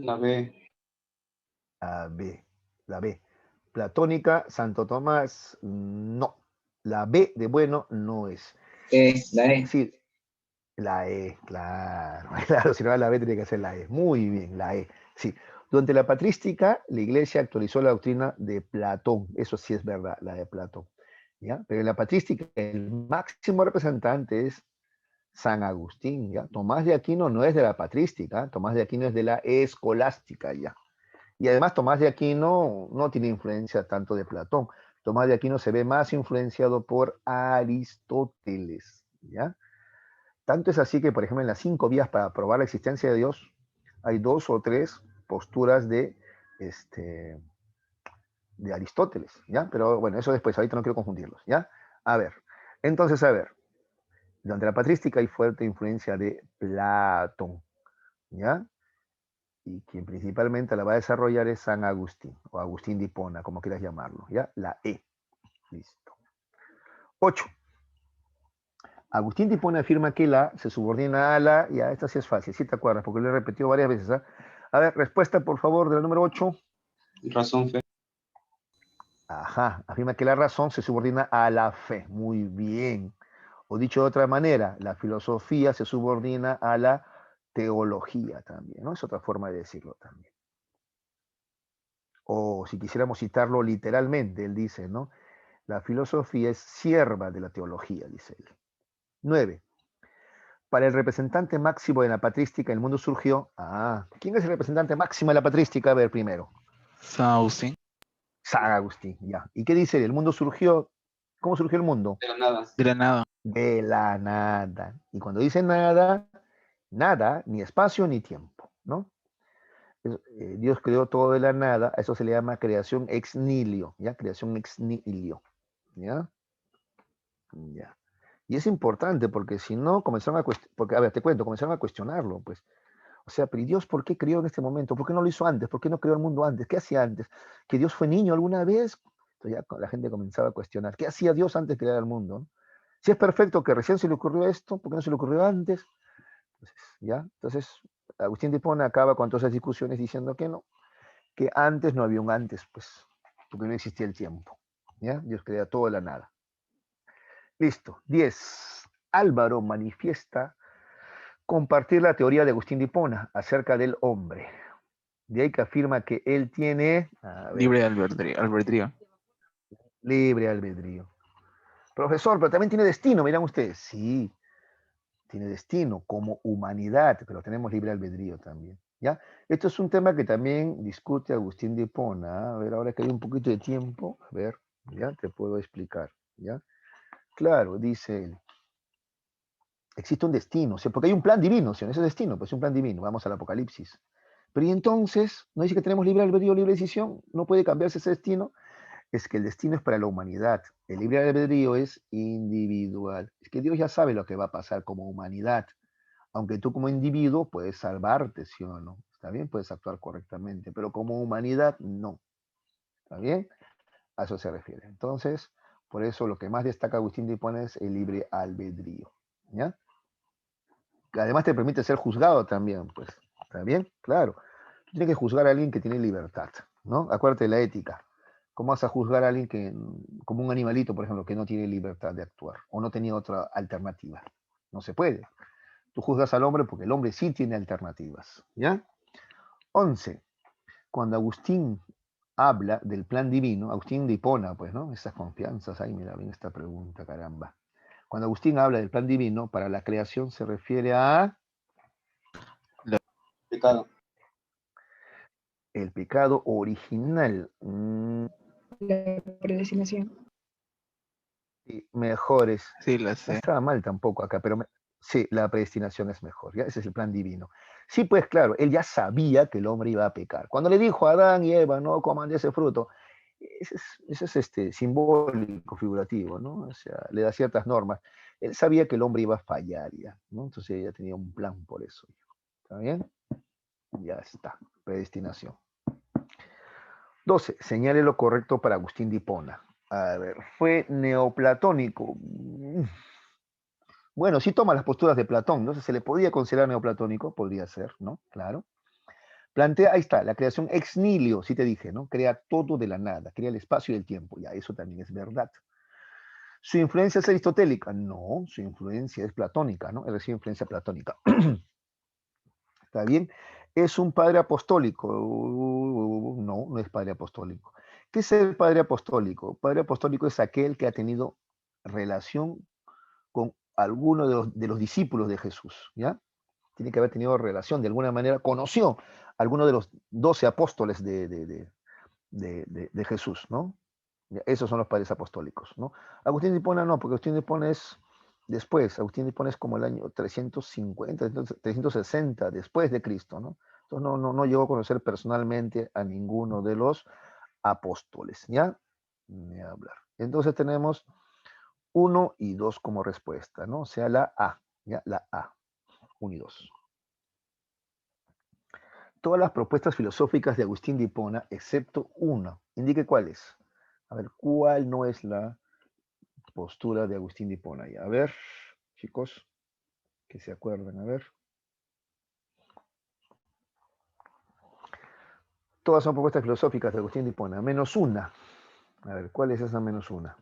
Speaker 4: La B.
Speaker 1: La B. La B. Platónica, Santo Tomás, no. La B de bueno no es.
Speaker 3: La E.
Speaker 1: Sí, la E, claro. Claro, si no era la B, tiene que ser la E. Muy bien, la E. Sí. Durante la patrística, la iglesia actualizó la doctrina de Platón. Eso sí es verdad, la de Platón. ¿Ya? Pero en la patrística, el máximo representante es San Agustín, ¿ya? Tomás de Aquino no es de la patrística, Tomás de Aquino es de la escolástica, ¿ya? Y además Tomás de Aquino no tiene influencia tanto de Platón. Tomás de Aquino se ve más influenciado por Aristóteles, ¿ya? Tanto es así que, por ejemplo, en las 5 vías para probar la existencia de Dios, hay 2 o 3 posturas de Aristóteles, ¿ya? Pero bueno, eso después, ahorita no quiero confundirlos, ¿ya? A ver, entonces, a ver, durante la patrística hay fuerte influencia de Platón, ¿ya? Y quien principalmente la va a desarrollar es San Agustín, o Agustín de Hipona, como quieras llamarlo, ¿ya? La E. Listo. 8. Agustín de Hipona afirma que la se subordina a la, ya, esta sí es fácil, sí te acuerdas, porque lo he repetido varias veces, ¿ah? A ver, respuesta, por favor, de la número 8.
Speaker 4: Razón fe.
Speaker 1: Ajá, afirma que la razón se subordina a la fe. Muy bien. O dicho de otra manera, la filosofía se subordina a la teología también, ¿no? Es otra forma de decirlo también. O si quisiéramos citarlo literalmente, él dice, ¿no? La filosofía es sierva de la teología, dice él. 9. Para el representante máximo de la patrística, el mundo surgió. Ah, ¿quién es el representante máximo de la patrística? A ver, primero.
Speaker 5: San Agustín.
Speaker 1: San Agustín, ya. ¿Y qué dice él? El mundo surgió. ¿Cómo surgió el mundo?
Speaker 4: De la nada.
Speaker 5: De la nada.
Speaker 1: De la nada. Y cuando dice nada, nada, ni espacio ni tiempo, ¿no? Dios creó todo de la nada, a eso se le llama creación ex nihilo, ¿ya? Creación ex nihilo, ¿ya? Ya. Y es importante porque si no comenzaron a cuestionar, porque, a ver, te cuento, comenzaron a cuestionarlo, pues. O sea, pero ¿y Dios por qué creó en este momento? ¿Por qué no lo hizo antes? ¿Por qué no creó el mundo antes? ¿Qué hacía antes? ¿Que Dios fue niño alguna vez? Entonces ya la gente comenzaba a cuestionar, ¿qué hacía Dios antes de crear el mundo? Si es perfecto que recién se le ocurrió esto, ¿por qué no se le ocurrió antes? ¿Ya? Entonces, Agustín de Hipona acaba con todas esas discusiones diciendo que no, que antes no había un antes, pues, porque no existía el tiempo. ¿Ya? Dios crea todo de la nada. Listo. 10. Álvaro manifiesta compartir la teoría de Agustín de Hipona acerca del hombre. De ahí que afirma que él tiene
Speaker 5: Libre albedrío.
Speaker 1: libre albedrío. Profesor, pero también tiene destino, miran ustedes. Sí, tiene destino como humanidad, pero tenemos libre albedrío también. ¿Ya? Esto es un tema que también discute Agustín de Hipona. A ver, ahora que hay un poquito de tiempo, a ver, ya te puedo explicar. ¿Ya? Claro, dice él. Existe un destino, o sea, porque hay un plan divino, o sea, ese destino, pues un plan divino. Vamos al Apocalipsis. Pero y entonces, ¿no dice que tenemos libre albedrío, libre decisión? ¿No puede cambiarse ese destino? Es que el destino es para la humanidad. El libre albedrío es individual. Es que Dios ya sabe lo que va a pasar como humanidad. Aunque tú como individuo puedes salvarte, ¿sí o no? ¿Está bien? Puedes actuar correctamente, pero como humanidad no. ¿Está bien? A eso se refiere. Entonces, por eso lo que más destaca Agustín de Hipona es el libre albedrío. ¿Ya? Que además te permite ser juzgado también, pues. ¿Está bien? Claro. Tú tienes que juzgar a alguien que tiene libertad, ¿no? Acuérdate de la ética. ¿Cómo vas a juzgar a alguien que, como un animalito, por ejemplo, que no tiene libertad de actuar o no tenía otra alternativa? No se puede. Tú juzgas al hombre porque el hombre sí tiene alternativas, ¿ya? 11. Cuando Agustín habla del plan divino, Agustín de Hipona, pues, ¿no? Esas confianzas, ahí mira bien esta pregunta, caramba. Cuando Agustín habla del plan divino, para la creación se refiere a
Speaker 4: Pecado.
Speaker 1: el pecado original.
Speaker 2: La predestinación.
Speaker 1: Sí, mejores.
Speaker 5: Sí, la
Speaker 1: No
Speaker 5: sé.
Speaker 1: estaba mal tampoco acá, pero sí, la predestinación es mejor, ¿ya? Ese es el plan divino. Sí, pues claro, él ya sabía que el hombre iba a pecar. Cuando le dijo a Adán y Eva, no coman de ese fruto, ese es simbólico, figurativo, ¿no? O sea, le da ciertas normas. Él sabía que el hombre iba a fallar ya, ¿no? Entonces ella tenía un plan por eso. ¿Está bien? Ya está, predestinación. 12. Señale lo correcto para Agustín de Hipona. A ver, fue neoplatónico. Bueno, sí toma las posturas de Platón, entonces se le podía considerar neoplatónico, podría ser, ¿no? Claro. Plantea, ahí está, la creación ex nihilo, sí te dije, ¿no? Crea todo de la nada, crea el espacio y el tiempo, ya, eso también es verdad. ¿Su influencia es aristotélica? No, su influencia es platónica, ¿no? Él recibe influencia platónica. ¿Está bien? ¿Es un padre apostólico? No, no es padre apostólico. ¿Qué es el padre apostólico? Padre apostólico es aquel que ha tenido relación con alguno de los discípulos de Jesús, ¿ya? Tiene que haber tenido relación, de alguna manera conoció a alguno de los 12 apóstoles de Jesús, ¿no? Ya, esos son los padres apostólicos, ¿no? Agustín de Hipona no, porque Agustín de Hipona es después, Agustín de Hipona es como el año 350, 360 después de Cristo, ¿no? Entonces no llegó a conocer personalmente a ninguno de los apóstoles, ¿ya? Ni hablar. Entonces tenemos 1 y 2 como respuesta, ¿no? O sea, la A, ¿ya? La A, 1 y 2. Todas las propuestas filosóficas de Agustín de Hipona, excepto una, indique cuál es. A ver, ¿cuál no es la postura de Agustín de Hipona? A ver, chicos, que se acuerden, a ver. Todas son propuestas filosóficas de Agustín de Hipona, menos una. A ver, ¿cuál es esa menos una?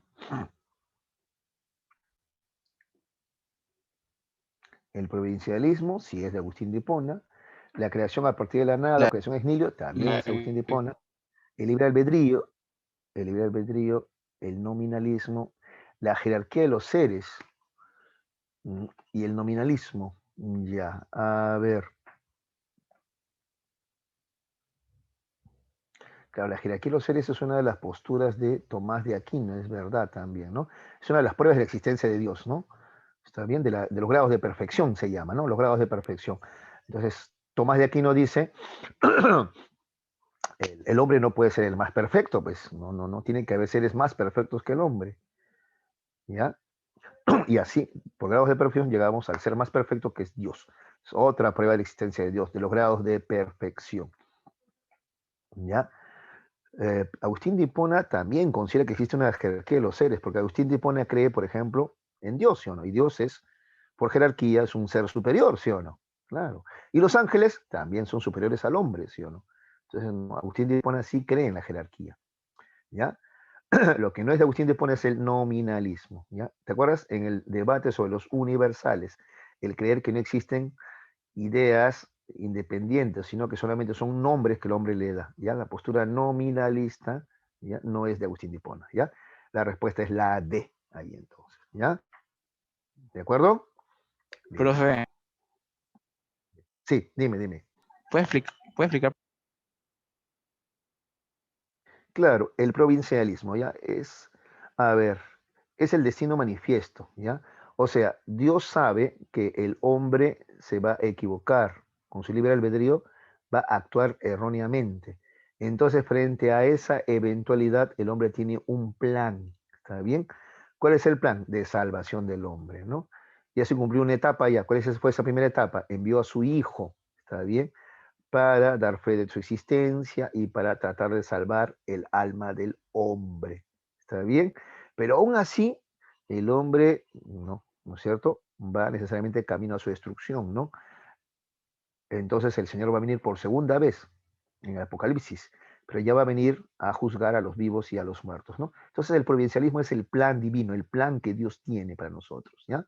Speaker 1: El provincialismo, si es de Agustín de Hipona. La creación a partir de la nada, la creación ex nihilo, también es Agustín de Hipona. El libre albedrío, el nominalismo, la jerarquía de los seres y el nominalismo. Ya, a ver. Claro, la jerarquía de los seres es una de las posturas de Tomás de Aquino, es verdad también, ¿no? Es una de las pruebas de la existencia de Dios, ¿no? Está bien, de los grados de perfección se llama, ¿no? Los grados de perfección. Entonces, Tomás de Aquino dice, el hombre no puede ser el más perfecto, pues no, tiene que haber seres más perfectos que el hombre, ¿ya? Y así, por grados de perfección, llegamos al ser más perfecto que es Dios. Es otra prueba de la existencia de Dios, de los grados de perfección, ¿ya? Agustín de Hipona también considera que existe una jerarquía de los seres, porque Agustín de Hipona cree, por ejemplo, en Dios, ¿sí o no? Y Dios es, por jerarquía, es un ser superior, ¿sí o no? Claro. Y los ángeles también son superiores al hombre, ¿sí o no? Entonces, Agustín de Hipona sí cree en la jerarquía, ¿ya? Lo que no es de Agustín de Hipona es el nominalismo, ¿ya? ¿Te acuerdas? En el debate sobre los universales, el creer que no existen ideas independientes, sino que solamente son nombres que el hombre le da, ¿ya? La postura nominalista, ¿ya? No es de Agustín de Hipona, ¿ya? La respuesta es la D, ahí entonces, ¿ya? ¿De acuerdo? Bien.
Speaker 5: Profe,
Speaker 1: Sí, dime.
Speaker 5: ¿puede explicar?
Speaker 1: Claro, el provincialismo, ¿ya? Es, a ver, es el destino manifiesto, ¿ya? O sea, Dios sabe que el hombre se va a equivocar con su libre albedrío, va a actuar erróneamente. Entonces, frente a esa eventualidad, el hombre tiene un plan, ¿está bien? ¿Cuál es el plan? De salvación del hombre, ¿no? Ya se cumplió una etapa ya. Fue esa primera etapa? Envió a su hijo, ¿está bien? Para dar fe de su existencia y para tratar de salvar el alma del hombre. ¿Está bien? Pero aún así, el hombre, ¿no es cierto? Va necesariamente camino a su destrucción, ¿no? Entonces el Señor va a venir por segunda vez en el Apocalipsis, pero ya va a venir a juzgar a los vivos y a los muertos, ¿no? Entonces el providencialismo es el plan divino, el plan que Dios tiene para nosotros, ¿ya?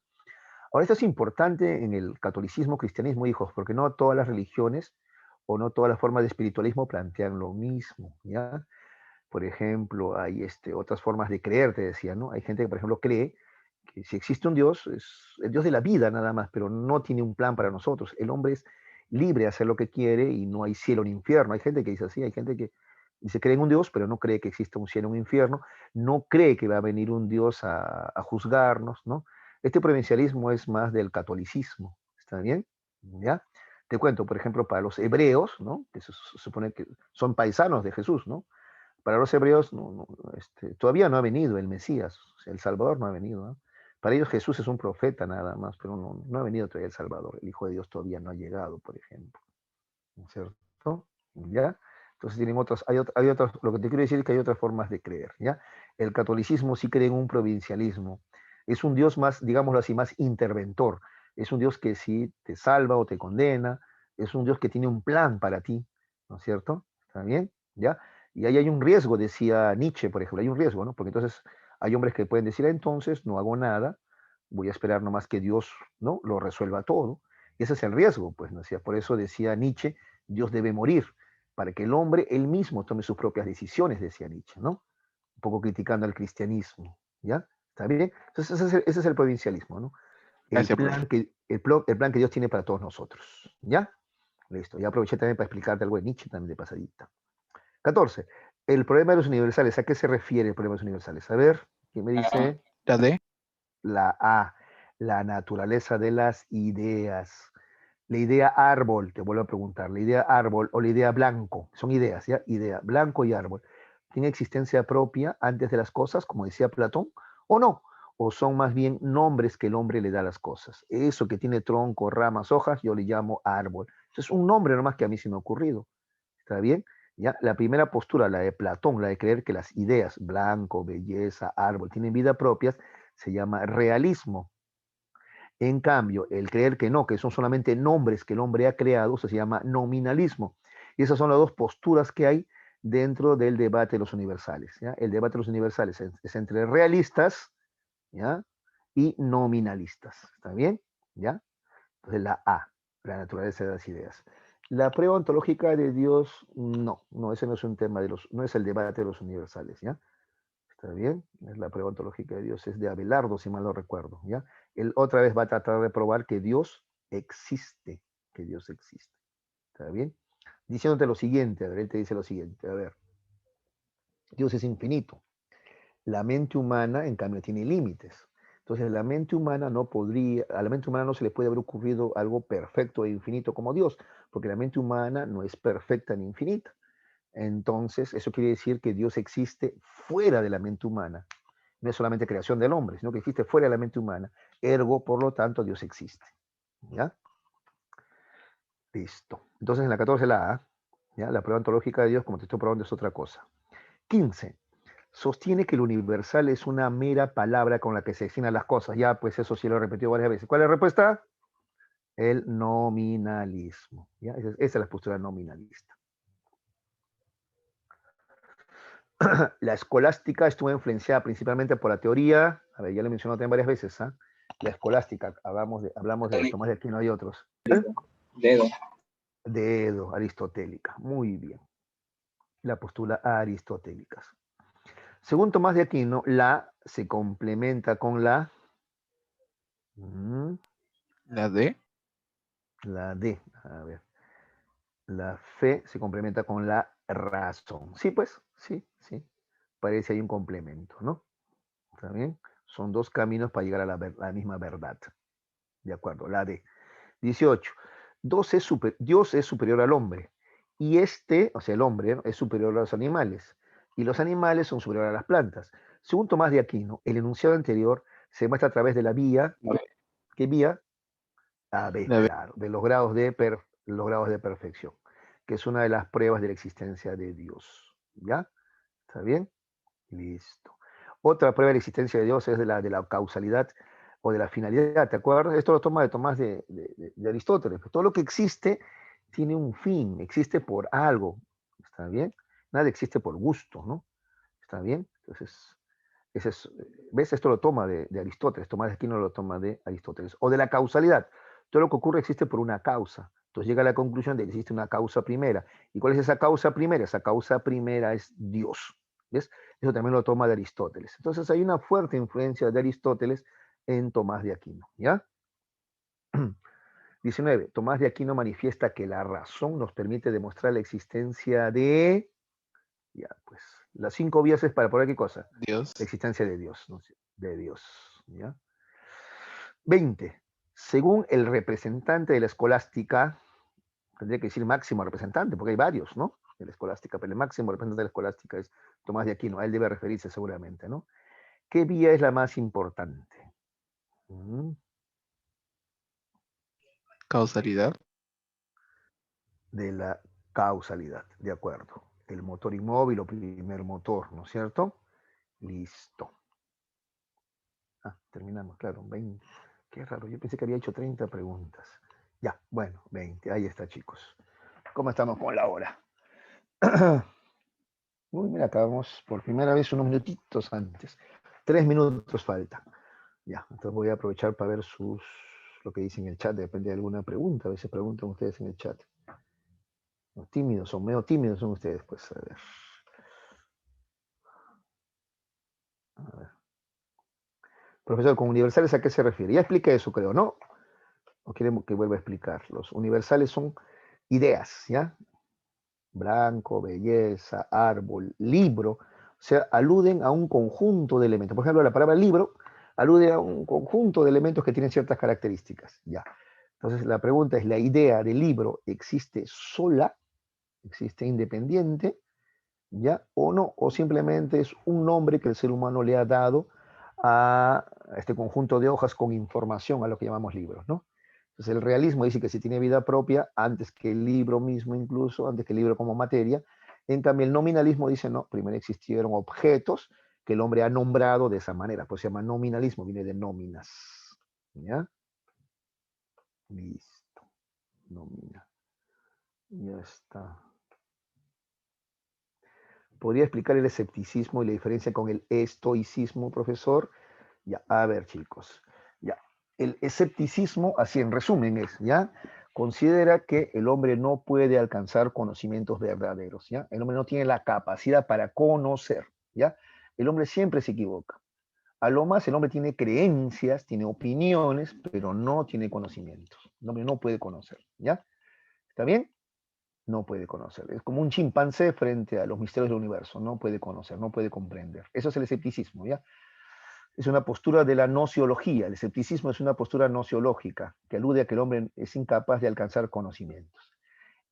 Speaker 1: Ahora, esto es importante en el catolicismo, cristianismo, hijos, porque no todas las religiones o no todas las formas de espiritualismo plantean lo mismo, ¿ya? Por ejemplo, hay otras formas de creer, te decía, ¿no? Hay gente que, por ejemplo, cree que si existe un Dios, es el Dios de la vida nada más, pero no tiene un plan para nosotros. El hombre es libre de hacer lo que quiere y no hay cielo ni infierno. Hay gente que dice así, hay gente que dice cree en un Dios, pero no cree que exista un cielo o un infierno, no cree que va a venir un Dios a juzgarnos, ¿no? Este provincialismo es más del catolicismo, ¿está bien? ¿Ya? Te cuento, por ejemplo, para los hebreos, ¿no? Que se supone que son paisanos de Jesús, ¿no? Para los hebreos todavía no ha venido el Mesías, o sea, el Salvador no ha venido, ¿no? Para ellos Jesús es un profeta nada más, pero no ha venido todavía el Salvador. El Hijo de Dios todavía no ha llegado, por ejemplo. ¿No es cierto? ¿Ya? Entonces tienen otras, hay otras, lo que te quiero decir es que hay otras formas de creer, ¿ya? El catolicismo sí cree en un provincialismo. Es un Dios más, digámoslo así, más interventor. Es un Dios que sí te salva o te condena. Es un Dios que tiene un plan para ti, ¿no es cierto? ¿Está bien? ¿Ya? Y ahí hay un riesgo, decía Nietzsche, por ejemplo, hay un riesgo, ¿no? Porque entonces hay hombres que pueden decir, entonces no hago nada, voy a esperar nomás que Dios, ¿no? Lo resuelva todo. Y ese es el riesgo, pues, ¿no? Por eso decía Nietzsche, Dios debe morir, para que el hombre él mismo tome sus propias decisiones, decía Nietzsche, ¿no? Un poco criticando al cristianismo, ¿ya? ¿Está bien? Entonces ese es el provincialismo, ¿no?
Speaker 5: Gracias, profe.
Speaker 1: El plan que Dios tiene para todos nosotros, ¿ya? Listo, ya aproveché también para explicarte algo de Nietzsche también de pasadita. 14. El problema de los universales. ¿A qué se refiere el problema de los universales? A ver, ¿quién me dice?
Speaker 5: La D.
Speaker 1: La A, la naturaleza de las ideas. La idea árbol, te vuelvo a preguntar, la idea árbol o la idea blanco, son ideas, ¿ya? Idea, blanco y árbol. ¿Tiene existencia propia antes de las cosas, como decía Platón, o no? ¿O son más bien nombres que el hombre le da a las cosas? Eso que tiene tronco, ramas, hojas, yo le llamo árbol. Eso es un nombre nomás que a mí se me ha ocurrido. ¿Está bien? ¿Ya? La primera postura, la de Platón, la de creer que las ideas, blanco, belleza, árbol, tienen vida propia, se llama realismo. En cambio, el creer que no, que son solamente nombres que el hombre ha creado, se llama nominalismo. Y esas son las dos posturas que hay dentro del debate de los universales. ¿Ya? El debate de los universales es entre realistas, ¿ya? Y nominalistas. ¿Está bien? ¿Ya? Entonces la A, la naturaleza de las ideas. La prueba ontológica de Dios, no, ese no es un tema no es el debate de los universales, ¿ya? ¿Está bien? Es la prueba ontológica de Dios, es de Abelardo, si mal no recuerdo, ¿ya? Él otra vez va a tratar de probar que Dios existe, que Dios existe. ¿Está bien? Diciéndote lo siguiente, a ver, él te dice lo siguiente, a ver, Dios es infinito. La mente humana, en cambio, tiene límites. Entonces, a la mente humana no se le puede haber ocurrido algo perfecto e infinito como Dios, porque la mente humana no es perfecta ni infinita. Entonces, eso quiere decir que Dios existe fuera de la mente humana. No es solamente creación del hombre, sino que existe fuera de la mente humana. Ergo, por lo tanto, Dios existe. ¿Ya? Listo. Entonces, en la 14 la A, ¿ya? La prueba ontológica de Dios, como te estoy probando, es otra cosa. 15. Sostiene que el universal es una mera palabra con la que se definen las cosas. Ya, pues eso sí lo he repetido varias veces. ¿Cuál es la respuesta? El nominalismo. ¿Ya? Esa es la postura nominalista. La escolástica estuvo influenciada principalmente por la teoría, a ver, ya lo he mencionado también varias veces, ¿eh? La escolástica, hablamos de Tomás de Aquino y otros. ¿Eh?
Speaker 4: Dedo.
Speaker 1: Dedo, aristotélica. Muy bien. La postura aristotélica. Según Tomás de Aquino, la se complementa con la
Speaker 5: La D.
Speaker 1: la D. A ver. La fe se complementa con la razón. Sí, pues, sí, sí. Parece hay un complemento, ¿no? ¿Está bien? Son dos caminos para llegar a la misma verdad. De acuerdo, la D. 18. Dios es superior al hombre. Y o sea, el hombre, ¿no? Es superior a los animales. Y los animales son superiores a las plantas. Según Tomás de Aquino, el enunciado anterior se muestra a través de la vía. ¿Qué vía? La B,
Speaker 5: La B.
Speaker 1: claro, de los grados de perfección, que es una de las pruebas de la existencia de Dios. ¿Ya? ¿Está bien? Listo. Otra prueba de la existencia de Dios es de la causalidad o de la finalidad, ¿te acuerdas? Esto lo toma de Tomás de Aristóteles. Todo lo que existe tiene un fin, existe por algo, ¿está bien? Nada existe por gusto, ¿no? ¿Está bien? Entonces, ¿ves? Esto lo toma de Aristóteles, Tomás de Aquino lo toma de Aristóteles. O de la causalidad. Todo lo que ocurre existe por una causa. Entonces llega a la conclusión de que existe una causa primera. ¿Y cuál es esa causa primera? Esa causa primera es Dios. ¿Ves? Eso también lo toma de Aristóteles. Entonces hay una fuerte influencia de Aristóteles en Tomás de Aquino. ¿Ya? 19. Tomás de Aquino manifiesta que la razón nos permite demostrar la existencia de... Ya, pues, las 5 vías es para poner qué cosa.
Speaker 5: Dios.
Speaker 1: La existencia de Dios, ¿no? De Dios. ¿Ya? 20. Según el representante de la escolástica, tendría que decir máximo representante, porque hay varios, ¿no? De la escolástica, pero el máximo representante de la escolástica es Tomás de Aquino, a él debe referirse seguramente, ¿no? ¿Qué vía es la más importante?
Speaker 5: Causalidad.
Speaker 1: De la causalidad, de acuerdo. El motor inmóvil o primer motor, ¿no es cierto? Listo. Terminamos, claro, 20. Qué raro, yo pensé que había hecho 30 preguntas. Ya, bueno, 20, ahí está, chicos. ¿Cómo estamos con la hora? Uy, mira, acabamos por primera vez unos minutitos antes. 3 minutos falta. Ya, entonces voy a aprovechar para ver lo que dicen en el chat, depende de alguna pregunta. A veces preguntan ustedes en el chat. Los tímidos, son medio tímidos son ustedes, pues a ver. A ver. Profesor, ¿con universales a qué se refiere? Ya expliqué eso, creo, ¿no? ¿O queremos que vuelva a explicar? Los universales son ideas, ¿ya? Blanco, belleza, árbol, libro, o sea, aluden a un conjunto de elementos. Por ejemplo, la palabra libro alude a un conjunto de elementos que tienen ciertas características, ¿ya? Entonces, la pregunta es, ¿la idea del libro existe sola, existe independiente, ¿ya? ¿O no? ¿O simplemente es un nombre que el ser humano le ha dado a este conjunto de hojas con información, a lo que llamamos libros, ¿no? Entonces el realismo dice que si tiene vida propia antes que el libro mismo incluso, antes que el libro como materia. En cambio el nominalismo dice no, primero existieron objetos que el hombre ha nombrado de esa manera, pues se llama nominalismo, viene de nóminas. ¿Ya? Listo. Nómina. Ya está. ¿Podría explicar el escepticismo y la diferencia con el estoicismo, profesor? Ya, a ver, chicos. Ya. El escepticismo, así en resumen, es, ¿ya? Considera que el hombre no puede alcanzar conocimientos verdaderos, ¿ya? El hombre no tiene la capacidad para conocer, ¿ya? El hombre siempre se equivoca. A lo más, el hombre tiene creencias, tiene opiniones, pero no tiene conocimientos. El hombre no puede conocer, ¿ya? ¿Está bien? No puede conocer. Es como un chimpancé frente a los misterios del universo. No puede conocer, no puede comprender. Eso es el escepticismo, ¿ya? Es una postura de la nociología. El escepticismo es una postura nociológica que alude a que el hombre es incapaz de alcanzar conocimientos.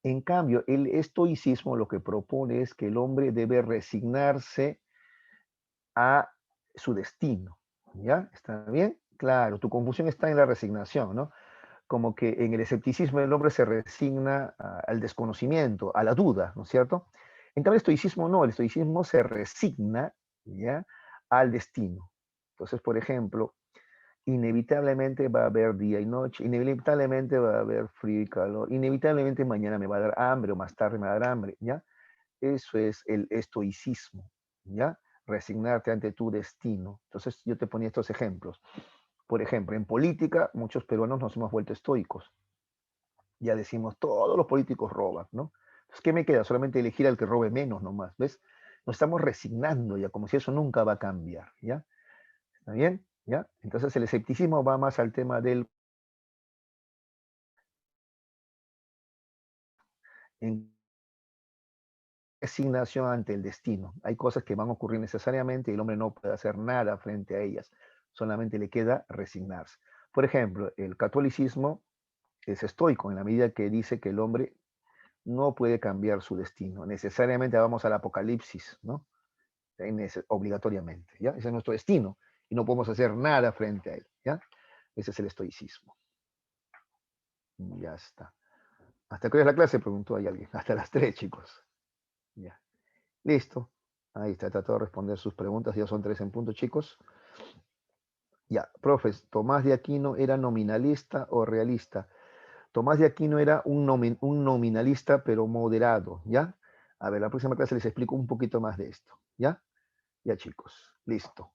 Speaker 1: En cambio, el estoicismo lo que propone es que el hombre debe resignarse a su destino. ¿Ya? ¿Está bien? Claro, tu confusión está en la resignación, ¿no? Como que en el escepticismo el hombre se resigna al desconocimiento, a la duda, ¿no es cierto? En cambio, el estoicismo no, el estoicismo se resigna, ¿ya?, al destino. Entonces, por ejemplo, inevitablemente va a haber día y noche, inevitablemente va a haber frío y calor, inevitablemente mañana me va a dar hambre o más tarde me va a dar hambre, ¿ya? Eso es el estoicismo, ¿ya? Resignarte ante tu destino. Entonces, yo te ponía estos ejemplos. Por ejemplo, en política, muchos peruanos nos hemos vuelto estoicos. Ya decimos, todos los políticos roban, ¿no? Entonces, ¿qué me queda? Solamente elegir al que robe menos nomás, ¿ves? Nos estamos resignando ya, como si eso nunca va a cambiar, ¿ya? ¿Está bien? ¿Ya? Entonces el escepticismo va más al tema del en resignación ante el destino. Hay cosas que van a ocurrir necesariamente y el hombre no puede hacer nada frente a ellas. Solamente le queda resignarse. Por ejemplo, el catolicismo es estoico en la medida que dice que el hombre no puede cambiar su destino. Necesariamente vamos al apocalipsis, ¿no? Obligatoriamente, ¿ya? Ese es nuestro destino y no podemos hacer nada frente a él, ¿ya? Ese es el estoicismo. Ya está. ¿Hasta qué hora es la clase? Preguntó ahí alguien. Hasta las 3, chicos. Ya. Listo. Ahí está, tratado de responder sus preguntas. Ya son 3 en punto, chicos. Ya, profes, ¿Tomás de Aquino era nominalista o realista? Tomás de Aquino era un nominalista, pero moderado, ¿ya? A ver, la próxima clase les explico un poquito más de esto, ¿ya? Ya, chicos. Listo.